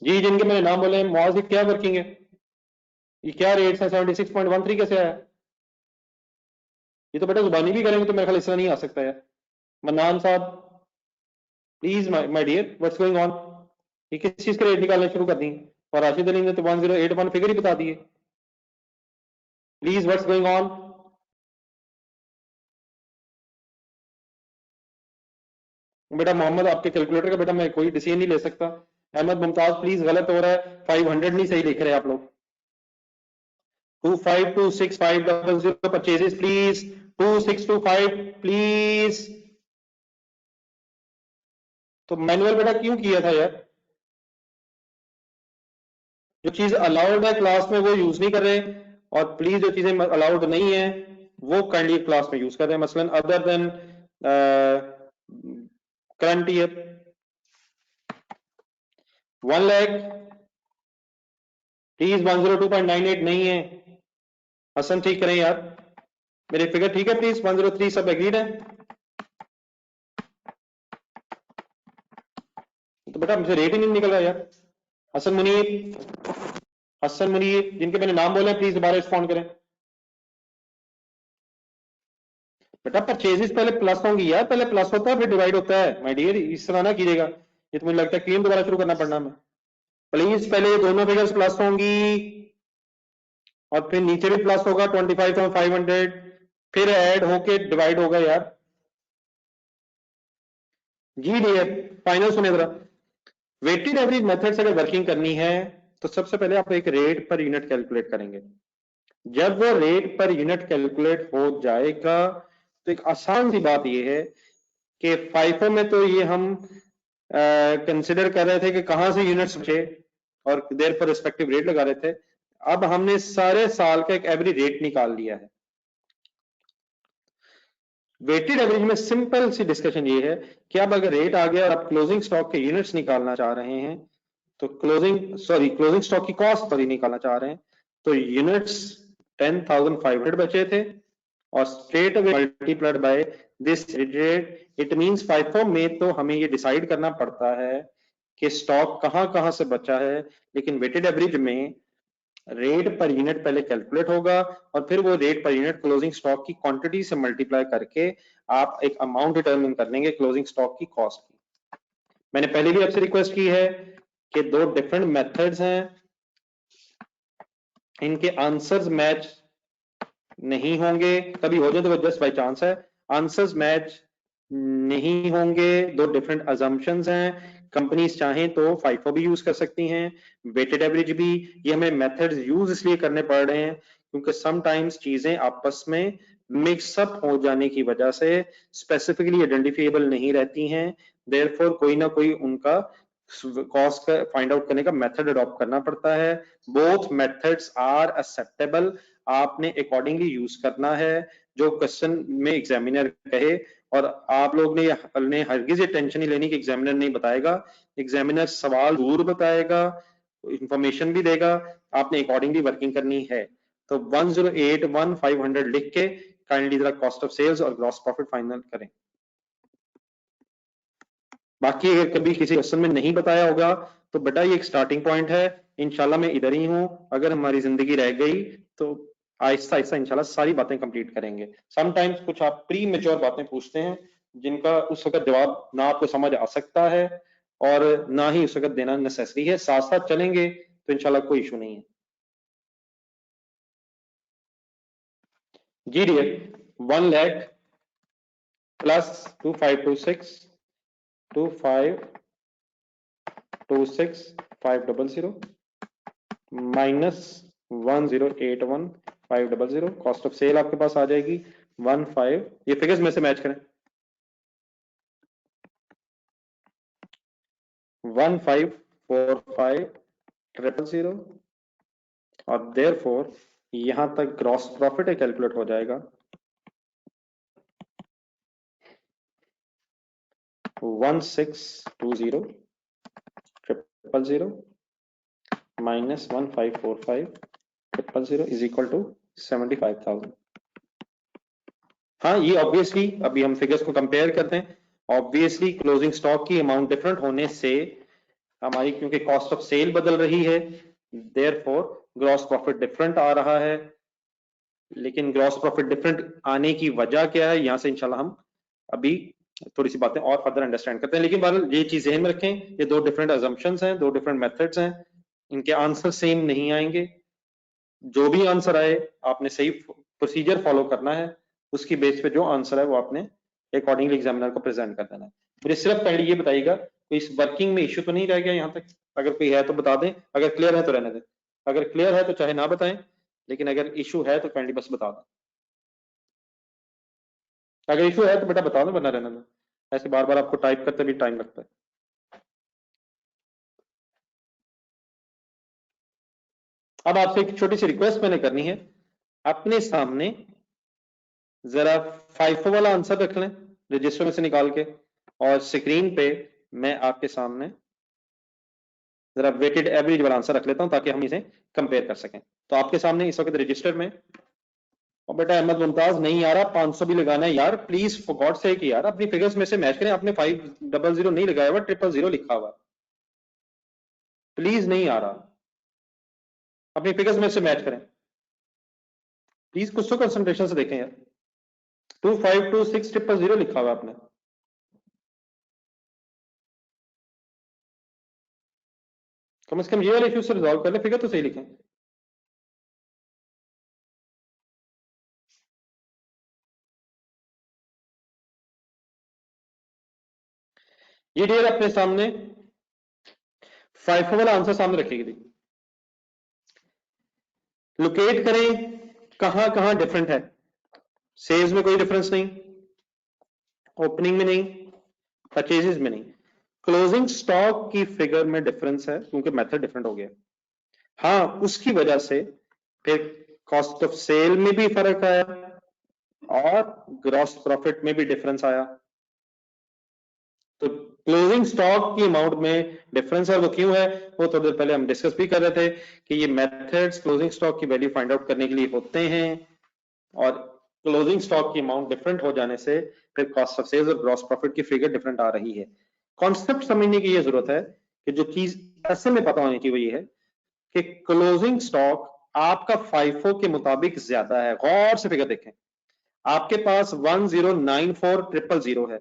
जी जिनके मैंने नाम बोले, मॉज क्या वर्किंग है? ये क्या रेट है? 76.13 कैसे आया? ये तो बेटा जुबानी भी करेंगे तो मेरे ख्याल इस तरह नहीं आ सकता यार। मन्नान साहब please my dear what's going on? ये किस चीज के रेट निकालने शुरू कर दी? और राशिद अली ने तो 1081 फिगर ही बता दिए। Please what's going on? बेटा मोहम्मद आपके कैलकुलेटर का बेटा मैं कोई डिसीजन नहीं ले सकता। अहमद मुमताज प्लीज गलत हो रहा है, 500 नहीं सही लिख रहे आप लोग। 2526,500 परचेजेस प्लीज, 2625 प्लीज। तो मैनुअल बेटा क्यों किया था यार? जो चीज अलाउड है क्लास में वो यूज नहीं कर रहे, और प्लीज जो चीजें अलाउड नहीं है वो काइंडली क्लास में यूज कर रहे हैं, मसलन other than current year. 1 lakh please 102.98 नहीं है। हसन ठीक करें यार, मेरे फिगर ठीक है प्लीज? 103 सब एग्रीड है? तो बेटा मुझे रेट ही नहीं निकल रहा यार। हसन मुनीर, हसन मुनीर जिनके मैंने नाम बोले प्लीज दोबारा रिस्पॉन्ड करें। बेटा परचेजेस पहले प्लस होंगी यार, पहले प्लस होता है फिर डिवाइड होता है माय डियर, इस तरह ना कीजिएगा, ये तो मुझे लगता है क्लीन दोबारा शुरू करना पड़ना है। प्लीज पहले ये दोनों फिगर्स प्लस होंगी और फिर नीचे भी प्लस होगा 25,500, फिर ऐड होके डिवाइड होगा यार। जी डियर फाइनल सुने जरा, वेटेड एवरेज मेथड से अगर वर्किंग करनी है तो सबसे पहले आप एक रेट पर यूनिट कैलकुलेट करेंगे। जब वो रेट पर यूनिट कैलकुलेट हो जाएगा तो एक आसान सी बात यह है कि फाइफो में तो ये हम कंसिडर कर रहे थे कि कहां से यूनिट्स बचे और देर पर रिस्पेक्टिव रेट लगा रहे थे। अब हमने सारे साल का एक एवरेज रेट निकाल लिया है। वेटेड एवरेज में सिंपल सी डिस्कशन ये है कि अब अगर रेट आ गया और आप क्लोजिंग स्टॉक के यूनिट्स निकालना चाह रहे हैं, तो क्लोजिंग स्टॉक की कॉस्ट सॉरी निकालना चाह रहे हैं, तो यूनिट्स 10,500 बचे थे और straight away multiplied by this rate. It means FIFO में तो हमें ये डिसाइड करना पड़ता है कि स्टॉक कहां कहां से बचा है, लेकिन वेटेड एवरेज में रेट पर यूनिट पहले कैलकुलेट होगा और फिर वो rate per unit closing stock की क्वांटिटी से मल्टीप्लाई करके आप एक अमाउंट डिटरमिन कर लेंगे क्लोजिंग स्टॉक की कॉस्ट की। मैंने पहले भी आपसे रिक्वेस्ट की है कि दो डिफरेंट मेथड्स हैं, इनके आंसर्स मैच नहीं होंगे, कभी हो जाए तो वो जस्ट बाय चांस है, आंसर्स मैच नहीं होंगे, दो डिफरेंट अजम्पशंस हैं। कंपनीज चाहें तो फाइफो भी यूज कर सकती हैं, वेटेड एवरेज भी। ये हमें मेथड्स यूज इसलिए करने पड़ रहे हैं क्योंकि समटाइम्स चीजें आपस में मिक्सअप हो जाने की वजह से स्पेसिफिकली आइडेंटिफिएबल नहीं रहती हैं, देयरफॉर कोई ना कोई उनका कॉस्ट का फाइंड आउट करने का मेथड अडॉप्ट करना पड़ता है। बोथ मेथड्स आर एक्सेप्टेबल, आपने अकॉर्डिंगली यूज करना है जो क्वेश्चन में एग्जामिनर कहे। और आप लोग ने हरगिज ये टेंशन नहीं लेनी कि एग्जामिनर नहीं बताएगा, एग्जामिनर सवाल जरूर बताएगा, इंफॉर्मेशन भी देगा, आपने अकॉर्डिंगली वर्किंग करनी है। तो 1081,500 लिख के काइंडली जरा कॉस्ट ऑफ सेल्स और ग्रॉस प्रॉफिट फाइनल करें। बाकी अगर कभी किसी क्वेश्चन में नहीं बताया होगा तो बेटा ये एक स्टार्टिंग पॉइंट है, इंशाल्लाह मैं इधर ही हूं, अगर हमारी जिंदगी रह गई तो आहिस्ता आहिस्ता इंशाल्लाह सारी बातें कंप्लीट करेंगे। समटाइम्स कुछ आप प्री मेच्योर बातें पूछते हैं जिनका उस वक्त जवाब ना आपको समझ आ सकता है और ना ही उस वक्त देना नेसेसरी है, साथ साथ चलेंगे तो इंशाल्लाह कोई इशू नहीं है। जी dear, 1 lakh plus 2526 minus 1081,500, cost of sale आपके पास आ जाएगी 15, ये फिगर्स में से मैच करें, 1545,000 और देयरफॉर यहां तक ग्रॉस प्रॉफिट कैलकुलेट हो जाएगा 1620,000 माइनस 1545,000 इज इक्वल टू 75,000। हाँ, ये ऑब्वियसली अभी हम फिगर्स को कंपेयर करते हैं, ऑब्वियसली क्लोजिंग स्टॉक की अमाउंट डिफरेंट होने से हमारी क्योंकि कॉस्ट ऑफ सेल बदल रही है, देयरफॉर ग्रॉस प्रॉफिट डिफरेंट आ रहा है। लेकिन ग्रॉस प्रॉफिट डिफरेंट आने की वजह क्या है, यहां से इंशाल्लाह हम अभी थोड़ी सी बातें और फर्दर अंडरस्टैंड करते हैं। लेकिन बहरहाल ये चीज ध्यान में रखें, ये दो डिफरेंट अजम्पशंस हैं, दो डिफरेंट मेथड्स हैं, इनके आंसर सेम नहीं आएंगे। जो भी आंसर आए आपने सही प्रोसीजर फॉलो करना है, उसकी बेस पे जो आंसर है वो आपने अकॉर्डिंगली एग्जामिनर को प्रेजेंट कर देना है। मुझे सिर्फ पहले ये बताइएगा कोई इस वर्किंग में इश्यू तो नहीं रह गया यहाँ तक, अगर कोई है तो बता दें, अगर क्लियर है तो रहने दें, अगर क्लियर है तो चाहे ना बताएं, लेकिन अगर इशू है तो काइंडली बस बता दें। अगर इशू है तो बेटा बता दो, वरना रहने दें, ऐसे बार बार आपको टाइप करते भी टाइम लगता है। अब आपसे एक छोटी सी रिक्वेस्ट मैंने करनी है, अपने सामने जरा फाइफो वाला आंसर रख लें रजिस्टर में से निकाल के, और स्क्रीन पे मैं आपके सामने जरा वेटेड एवरेज वाला आंसर रख लेता हूं ताकि हम इसे कंपेयर कर सकें। तो आपके सामने इस वक्त रजिस्टर में, और बेटा अहमद मुमताज नहीं आ रहा, 500 भी लगाना है यार प्लीज, फॉर गॉड सेक यार अपनी फिगर्स में से मैच करें, आपने 500 नहीं लगाया हुआ, 000 लिखा हुआ, प्लीज नहीं आ रहा, अपनी फिगर्स में से मैच करें प्लीज, कुछ तो कंसंट्रेशन से देखें यार, 2526,000 लिखा हुआ आपने, कम से कम ये वाले इश्यू से रिजॉल्व कर ले, फिगर तो सही लिखें। ये डियर अपने सामने फाइफो वाला आंसर सामने रखेगी, लोकेट करें कहां कहां डिफरेंट है। सेल्स में कोई डिफरेंस नहीं, ओपनिंग में नहीं, परचेजेस में नहीं, क्लोजिंग स्टॉक की फिगर में डिफरेंस है क्योंकि मेथड डिफरेंट हो गया। हाँ, उसकी वजह से फिर कॉस्ट ऑफ सेल में भी फर्क आया और ग्रॉस प्रॉफिट में भी डिफरेंस आया। तो क्लोजिंग स्टॉक की अमाउंट में डिफरेंस है, वो क्यों है वो थोड़ी देर पहले हम डिस्कस भी कर रहे थे कि ये मेथड्स क्लोजिंग स्टॉक की वैल्यू फाइंड आउट करने के लिए होते हैं, और क्लोजिंग स्टॉक की अमाउंट डिफरेंट हो जाने से फिर कॉस्ट ऑफ सेल्स और ग्रॉस प्रॉफिट की फिगर डिफरेंट आ रही है। कॉन्सेप्ट समझने की ये जरूरत है कि जो चीज ऐसे में पता होने की वही है कि क्लोजिंग स्टॉक आपका फाइफो के मुताबिक ज्यादा है। गौर से फिगर देखें, आपके पास 1094,000 है,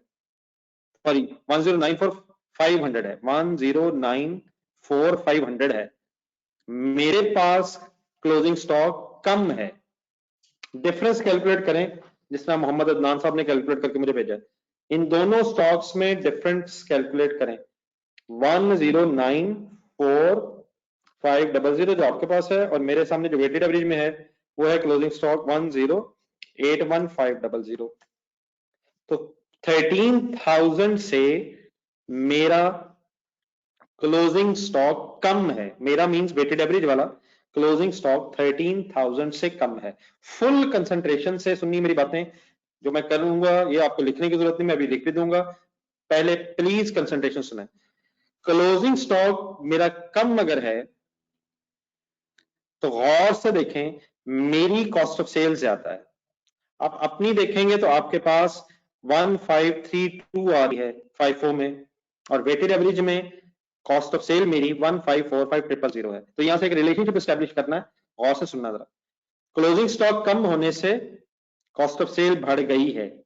सॉरी 1094,500 है, 1094,500 है। मेरे पास क्लोजिंग स्टॉक कम है। डिफरेंस कैलकुलेट करें, जिसमें मोहम्मद अदनान साहब ने कैलकुलेट करके मुझे भेजा। इन दोनों स्टॉक्स में डिफरेंस कैलकुलेट करें। 1094,500 जो आपके पास है और मेरे सामने जो वेटेड एवरेज में है वो है क्लोजिंग स्टॉक 10,81,500। तो 13,000 से मेरा क्लोजिंग स्टॉक कम है। मेरा मींस वेटेड एवरेज वाला क्लोजिंग स्टॉक 13,000 से कम है। फुल कंसंट्रेशन से सुनिए मेरी बातें, जो मैं करूंगा ये आपको लिखने की जरूरत नहीं, मैं अभी लिख भी दूंगा। पहले प्लीज कंसंट्रेशन सुने। क्लोजिंग स्टॉक मेरा कम अगर है तो गौर से देखें, मेरी कॉस्ट ऑफ सेल ज्यादा है। आप अपनी देखेंगे तो आपके पास 1532 आ रही है फाइफो में, और वेटेड एवरेज में कॉस्ट ऑफ सेल मेरी 1545,000 है। तो यहां से एक रिलेशनशिप स्टैब्लिश करना है, गौर से सुनना जरा। क्लोजिंग स्टॉक कम होने से कॉस्ट ऑफ सेल बढ़ गई है,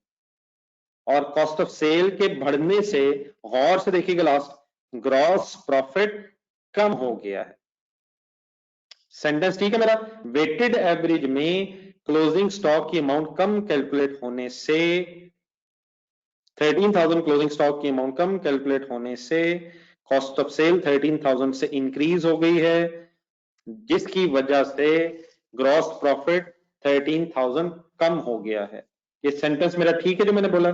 और कॉस्ट ऑफ सेल के बढ़ने से गौर से देखिएगा लास्ट ग्रॉस प्रॉफिट कम हो गया है। सेंटेंस ठीक है मेरा? वेटेड एवरेज में क्लोजिंग स्टॉक की अमाउंट कम कैलकुलेट होने से, 13,000 क्लोजिंग स्टॉक की अमाउंट कम कैलकुलेट होने से कॉस्ट ऑफ सेल 13,000 से इंक्रीज हो गई है, जिसकी वजह से ग्रॉस प्रॉफिट 13,000 कम हो गया है। ये सेंटेंस मेरा ठीक है जो मैंने बोला?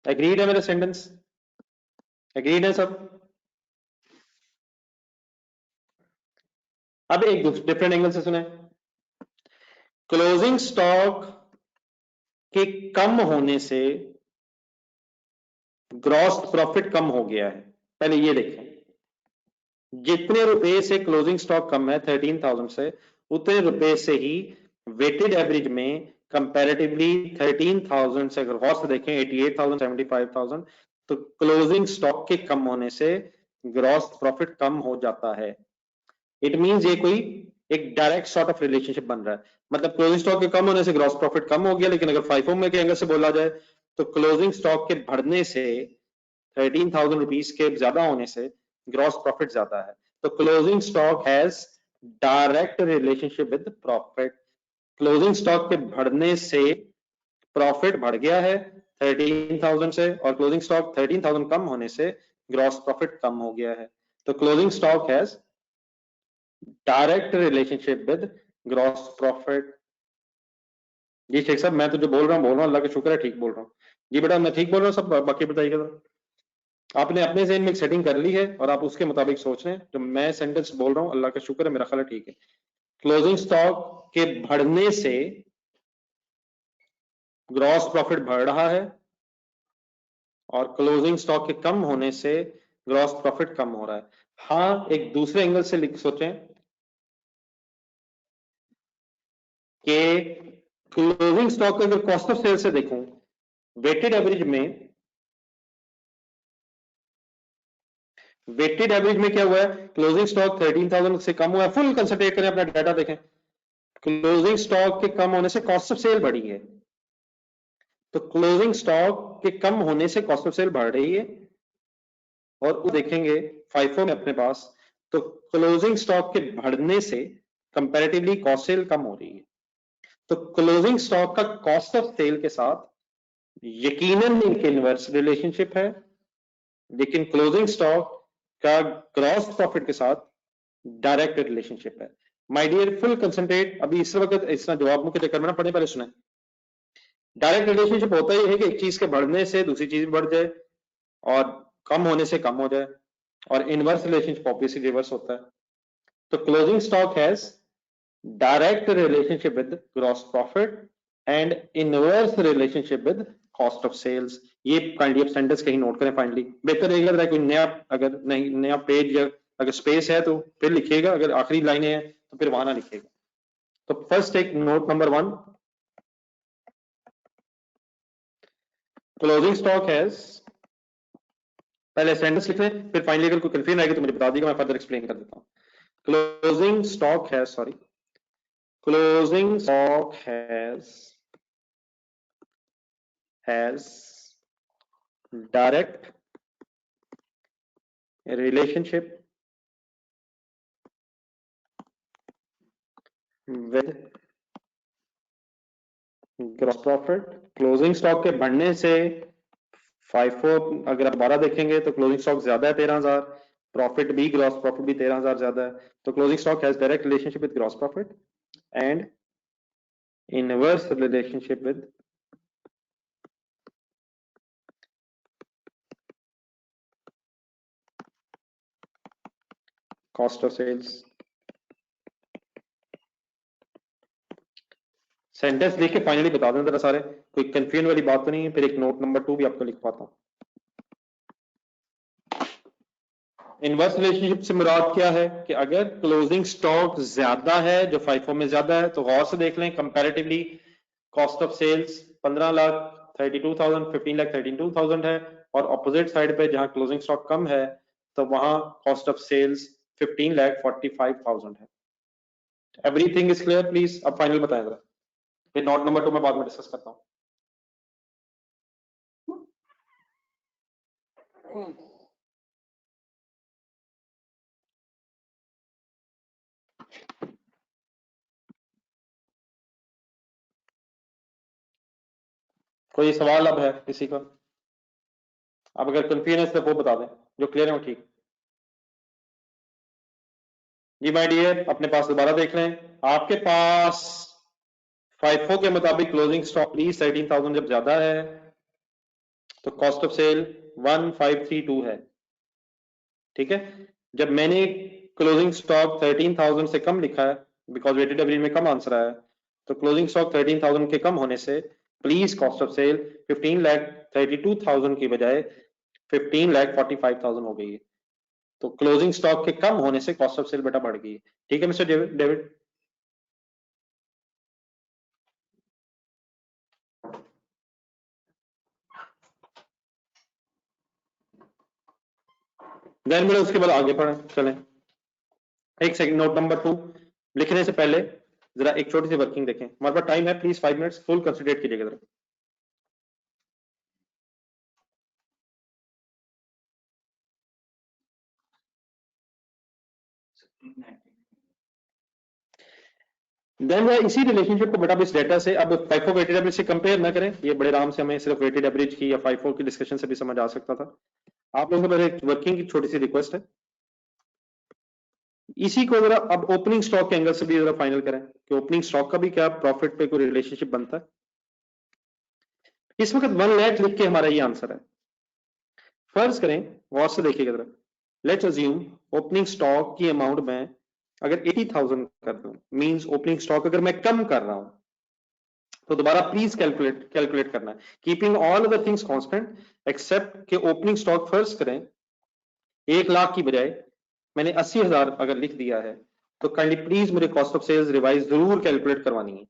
एग्रीड है मेरा सेंटेंस? एग्रीड है सब? अब एक डिफरेंट एंगल से सुने। क्लोजिंग स्टॉक के कम होने से ग्रॉस प्रॉफिट कम हो गया है। पहले ये देखें, जितने रुपए से क्लोजिंग स्टॉक कम है 13,000 से, उतने रुपए से ही वेटेड एवरेज में कंपैरेटिवली 13,000 से अगर गौर से देखें 88,000 75,000, तो क्लोजिंग स्टॉक के कम होने से ग्रॉस प्रॉफिट कम हो जाता है। इट मींस ये कोई एक डायरेक्ट सॉर्ट ऑफ रिलेशनशिप बन रहा है। मतलब क्लोजिंग स्टॉक के कम होने से ग्रॉस प्रॉफिट कम हो गया, लेकिन अगर फाइफो में के एंगल से बोला जाए तो क्लोजिंग स्टॉक के बढ़ने से 13,000 रुपीज के ज्यादा होने से ग्रॉस प्रॉफिट ज्यादा है। तो closing stock has direct relationship with profit. Closing stock के बढ़ने से प्रॉफिट बढ़ गया है 13,000 से, और क्लोजिंग स्टॉक 13,000 कम होने से ग्रॉस प्रॉफिट कम हो गया है। तो closing stock has direct relationship with gross profit. जी शेख साहब, मैं तो जो बोल रहा हूँ अल्लाह का शुक्र है ठीक बोल रहा हूँ। जी बेटा मैं ठीक बोल रहा हूँ, सब बाकी बताइएगा। आपने अपने ज़हन में एक सेटिंग कर ली है और आप उसके मुताबिक सोच रहे हैं। जो मैं सेंटेंस बोल रहा हूँ अल्लाह का शुक्र है मेरा ख्याल है ठीक है। क्लोजिंग स्टॉक के बढ़ने से ग्रॉस प्रॉफिट बढ़ रहा है, और क्लोजिंग स्टॉक के कम होने से ग्रॉस प्रॉफिट कम हो रहा है। हाँ, एक दूसरे एंगल से सोचें कि क्लोजिंग स्टॉक का अगर कॉस्ट ऑफ सेल से देखूं, वेटेड एवरेज में क्या हुआ है? क्लोजिंग स्टॉक 13,000 से कम हुआ है। फुल कंसंट्रेट करें, अपना डाटा देखें। क्लोजिंग स्टॉक के कम होने से कॉस्ट ऑफ सेल बढ़ी है, तो क्लोजिंग स्टॉक के कम होने से कॉस्ट ऑफ सेल बढ़ रही है। और वो देखेंगे फाइफो में अपने पास, तो क्लोजिंग स्टॉक के बढ़ने से कंपैरेटिवली कॉस्ट सेल कम हो रही है। तो क्लोजिंग स्टॉक का कॉस्ट ऑफ सेल के साथ यकीनन एक इनवर्स रिलेशनशिप है, लेकिन क्लोजिंग स्टॉक का ग्रॉस प्रॉफिट के साथ डायरेक्ट रिलेशनशिप है। माय डियर फुल कंसंट्रेट, अभी इस वक्त इस तरह जवाब मुख्य चक्कर में ना पढ़ने, पहले सुने। डायरेक्ट रिलेशनशिप होता ही है कि एक चीज के बढ़ने से दूसरी चीज बढ़ जाए और कम होने से कम हो जाए, और इनवर्स रिलेशनशिप ऑब्वियसली रिवर्स होता है। तो closing stock has direct relationship with gross profit and inverse relationship with cost of sales. ये काइंडली ऑफ सेंटेंस कहीं नोट करें फाइनली। बेहतर रहेगा कोई नया, अगर नहीं नया पेज या अगर स्पेस है तो फिर लिखिएगा, अगर आखिरी लाइनें हैं तो फिर वहां ना लिखिएगा। तो फर्स्ट एक note number 1, closing stock has, पहले सेंटेंस लिख लें, फिर फाइनली अगर कोई कंफ्यूजन आएगी तो मुझे बता दीजिए, मैं फर्दर एक्सप्लेन कर देता हूँ। क्लोजिंग स्टॉक है, sorry, closing stock has direct relationship with gross profit। Closing stock के बढ़ने से FIFO अगर आप 12 देखेंगे तो क्लोजिंग स्टॉक ज्यादा है 13,000, प्रॉफिट भी, ग्रॉस प्रॉफिट भी 13,000 ज्यादा है, तो closing stock has direct relationship with gross profit and inverse relationship with cost of sales. Sentence देख के फाइनली बता दें जरा सारे, कोई कंफ्यूजन वाली बात तो नहीं है, फिर एक नोट नंबर 2 भी आपको लिख पाता हूं। इनवर्स रिलेशनशिप से मुराद क्या है कि अगर क्लोजिंग स्टॉक ज्यादा है, जो फाइफो में ज्यादा है, तो गौर से देख लें comparatively cost of sales 15 lakh 32,000, 15 lakh 32,000 है, और ऑपोजिट साइड पे जहां क्लोजिंग स्टॉक कम है तो वहां कॉस्ट ऑफ सेल्स 15 लाख 45,000 है। Everything is clear please? अब फाइनल बताएं जरा, फिर नोट नंबर 2 में बाद में डिस्कस करता हूं। कोई सवाल अब है किसी का? अब अगर कंफ्यूजन है तो वो बता दें, जो क्लियर है वो ठीक। जी माय डियर, अपने पास दोबारा देख लें, आपके पास फाइफो के मुताबिक क्लोजिंग स्टॉक प्लीज 13,000 जब ज्यादा है तो कॉस्ट ऑफ सेल 1532 है, ठीक है। जब मैंने क्लोजिंग स्टॉक 13,000 से कम लिखा है, बिकॉज वेटेड एवरेज में कम आंसर आया, तो क्लोजिंग स्टॉक 13,000 के कम होने से प्लीज कॉस्ट ऑफ सेल 15,32,000 की बजाय 15,45,000 हो गई है। तो क्लोजिंग स्टॉक के कम होने से कॉस्ट ऑफ सेल बेटा बढ़ गई है, ठीक है मिस्टर डेविड? देन मेरे उसके बाद आगे पढ़ें, चलें। एक सेकंड, नोट नंबर 2 लिखने से पहले जरा एक छोटी सी वर्किंग देखें, हमारे पास टाइम है, प्लीज 5 मिनट्स फुल कंसिडरेट कीजिएगा जरा। देन इसी रिलेशनशिप को बेटा इस डेटा से अब फाइफो वेटेड एवरेज से कंपेयर ना करें, ये बड़े आराम से हमें सिर्फ वेटेड एवरेज की या फाइफो की डिस्कशन से भी समझ आ सकता था। आप लोगों को मेरे एक वर्किंग की छोटी सी रिक्वेस्ट है, इसी को जरा अब ओपनिंग स्टॉक के एंगल से भी जरा फाइनल करें कि ओपनिंग स्टॉक का भी क्या प्रॉफिट पे कोई रिलेशनशिप बनता है। इस वक्त 1 लाख लिख के हमारा ये आंसर है। फर्ज करें, गौर से देखिएगा जरा, लेट्स अज्यूम ओपनिंग स्टॉक की अमाउंट में अगर 80,000 कर दूं, मींस ओपनिंग स्टॉक अगर मैं कम कर रहा हूं, तो दोबारा प्लीज कैलकुलेट करना है, keeping all other things constant except कि ओपनिंग स्टॉक फर्ज करें 1 लाख की बजाय मैंने 80,000 अगर लिख दिया है, तो काइंडली प्लीज मुझे कॉस्ट ऑफ सेल्स रिवाइज जरूर कैलकुलेट करवानी है,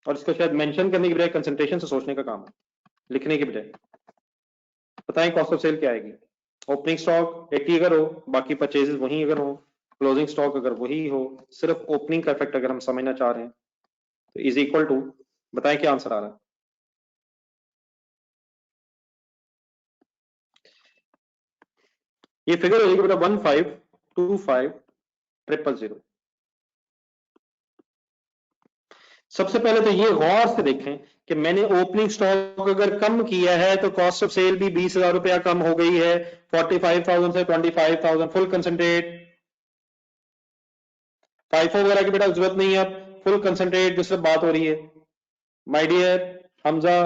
और इसको शायद मेंशन करने की बजाय कंसंट्रेशन से सोचने का काम है, लिखने के बजाय। बताएं कॉस्ट ऑफ सेल क्या आएगी? ओपनिंग स्टॉक 80 अगर हो, बाकी परचेजेस वही अगर हो, क्लोजिंग स्टॉक अगर वही हो, सिर्फ ओपनिंग का इफेक्ट अगर हम समझना चाह रहे हैं, तो इज इक्वल टू, बताएं क्या आंसर आ रहा है? ये फिगर हो जाएगी बेटा 1525,000। सबसे पहले तो ये गौर से देखें कि मैंने ओपनिंग स्टॉक अगर कम किया है तो कॉस्ट ऑफ सेल भी 20,000 रुपया कम हो गई है, 45,000 से 25,000। फुल कंसंट्रेट, फाइफो वगैरह की बेटा जरूरत नहीं है, अब फुल कंसंट्रेट जो सिर्फ बात हो रही है। My dear Hamza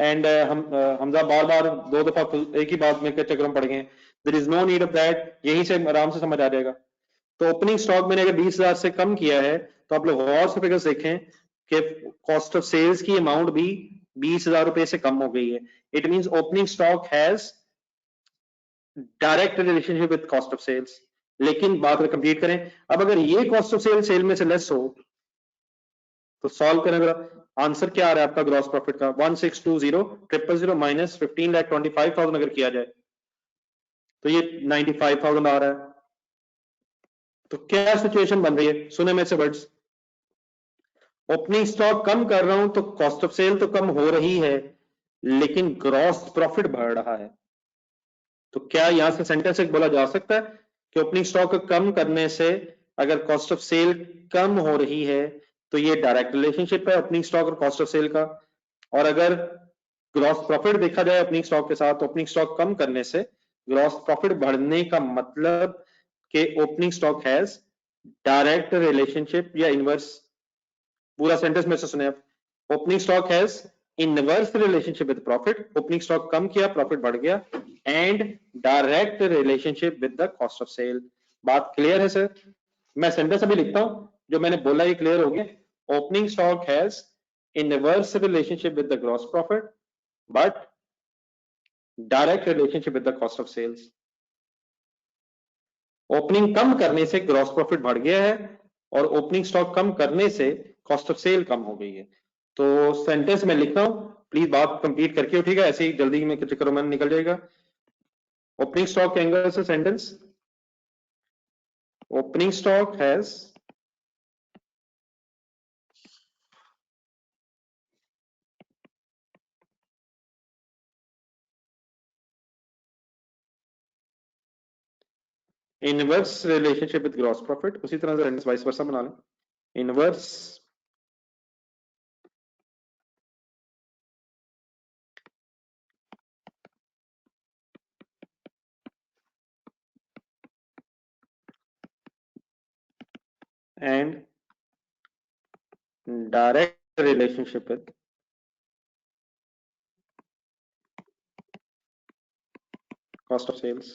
and Hamza बार बार 2 दफा एक ही बात में चक्कर में पड़ गए, there is no need of that, यहीं से आराम से समझ आ जाएगा। तो ओपनिंग स्टॉक मैंने अगर 20,000 से कम किया है तो आप लोग गौर से फिगर्स देखें कि कॉस्ट ऑफ सेल्स की अमाउंट भी 20,000 रुपए से कम हो गई है। It means opening stock has direct relationship with cost of sales. लेकिन बात कंप्लीट करें, अब अगर ये कॉस्ट ऑफ सेल सेल में से लेस हो तो सॉल्व करें जरा, आंसर क्या आ रहा है आपका ग्रॉस प्रॉफिट का 1620,000 माइनस 15,25,000 अगर किया जाए तो ये 95,000 आ रहा है। तो क्या सिचुएशन बन रही है, सुने मेरे से वर्ड्स। ओपनिंग स्टॉक कम कर रहा हूं तो कॉस्ट ऑफ सेल तो कम हो रही है, लेकिन ग्रॉस प्रॉफिट बढ़ रहा है। तो क्या यहां से सेंटेंस एक बोला जा सकता है कि ओपनिंग स्टॉक कम करने से अगर कॉस्ट ऑफ सेल कम हो रही है तो ये डायरेक्ट रिलेशनशिप है ओपनिंग स्टॉक और कॉस्ट ऑफ सेल का। और अगर ग्रॉस प्रॉफिट देखा जाए ओपनिंग स्टॉक के साथ, ओपनिंग स्टॉक कम करने से ग्रॉस प्रॉफिट बढ़ने का मतलब कि opening stock has direct relationship या इनवर्स। पूरा सेंटेंस में से सुने आप। Opening stock has inverse relationship with profit, opening stock कम किया प्रॉफिट बढ़ गया, and direct relationship with the cost of sale. बात क्लियर है सर? मैं सेंटेंस अभी लिखता हूं, जो मैंने बोला ये क्लियर हो गया। Opening stock has inverse relationship with the gross profit but direct relationship with the cost of sales. Opening कम करने से ग्रॉस प्रॉफिट बढ़ गया है और ओपनिंग स्टॉक कम करने से कॉस्ट ऑफ सेल कम हो गई है। तो सेंटेंस में लिख रहा हूं, प्लीज बात कंप्लीट करके हो, ठीक है? ऐसे ही जल्दी में चक्करों में निकल जाएगा। ओपनिंग स्टॉक के एंगल से sentence, opening stock has inverse relationship with gross profit. उसी तरह से सेंटेंस वाइस वर्सा बना लें, inverse and direct relationship with cost of sales।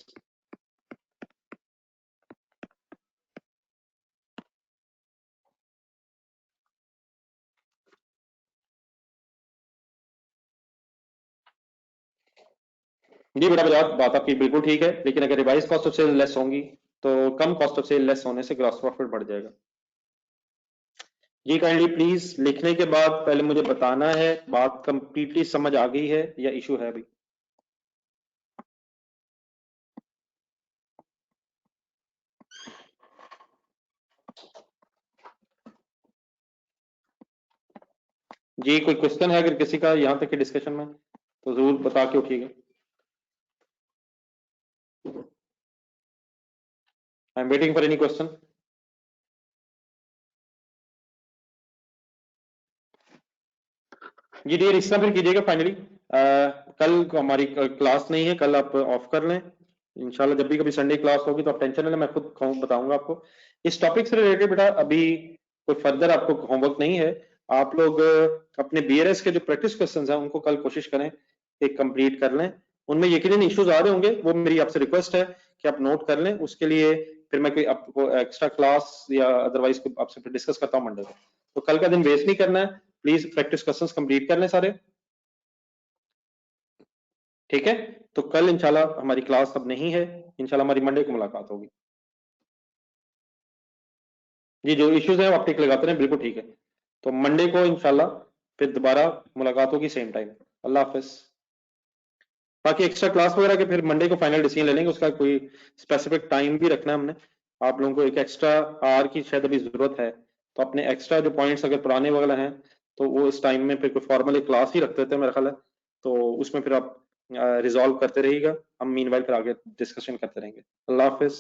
जी बेटा बात आपकी बिल्कुल ठीक है, लेकिन अगर revise cost of sale less होंगी तो कम कॉस्ट ऑफ सेल लेस होने से ग्रॉस प्रॉफिट बढ़ जाएगा। जी काइंडली प्लीज लिखने के बाद पहले मुझे बताना है बात कंप्लीटली समझ आ गई है या इशू है अभी। जी कोई क्वेश्चन है अगर किसी का यहाँ तक के डिस्कशन में तो जरूर बता के उठिएगा। I am waiting for any question. जी डियर इस तरह फिर कीजिएगा फाइनली। कल को हमारी क्लास नहीं है, कल आप ऑफ कर लें इंशाल्लाह। जब भी कभी संडे क्लास होगी तो आप टेंशन ना लें, मैं खुद बताऊंगा आपको इस टॉपिक से रिलेटेड। बेटा अभी कोई फर्दर आपको होमवर्क नहीं है, आप लोग अपने बीआरएस के जो प्रैक्टिस क्वेश्चंस हैं उनको कल कोशिश करें एक कंप्लीट कर लें। उनमें यकीनन इश्यूज आ रहे होंगे, वो मेरी आपसे रिक्वेस्ट है कि आप नोट कर लें। उसके लिए फिर मैं कोई आपको एक्स्ट्रा क्लास या अदरवाइज आपसे फिर डिस्कस करता हूँ मंडे को। तो कल का दिन वेस्ट नहीं करना है, प्लीज प्रैक्टिस क्वेश्चंस कंप्लीट कर लें सारे, ठीक है? तो कल इंशाल्लाह हमारी क्लास अब नहीं है, इंशाल्लाह हमारी मंडे को मुलाकात होगी। जी जो इश्यूज है वो आप टिक लगाते रहे, बिल्कुल ठीक है। तो मंडे को इंशाल्लाह फिर दोबारा मुलाकात होगी सेम टाइम। अल्लाह हाफिज। बाकी एक्स्ट्रा क्लास वगैरह के फिर मंडे को फाइनल डिसीजन ले लेंगे, उसका कोई स्पेसिफिक टाइम भी रखना है हमने। आप लोगों को एक एक्स्ट्रा आवर की शायद अभी जरूरत है, तो अपने एक्स्ट्रा जो पॉइंट्स अगर पुराने वगैरह हैं तो वो इस टाइम में फिर कोई फॉर्मल क्लास ही रख देते हैं मेरा ख्याल है। तो उसमें फिर आप रिजॉल्व करते रहिएगा, हम मीनवाइल फिर आगे डिस्कशन करते रहेंगे। अल्लाह हाफिज।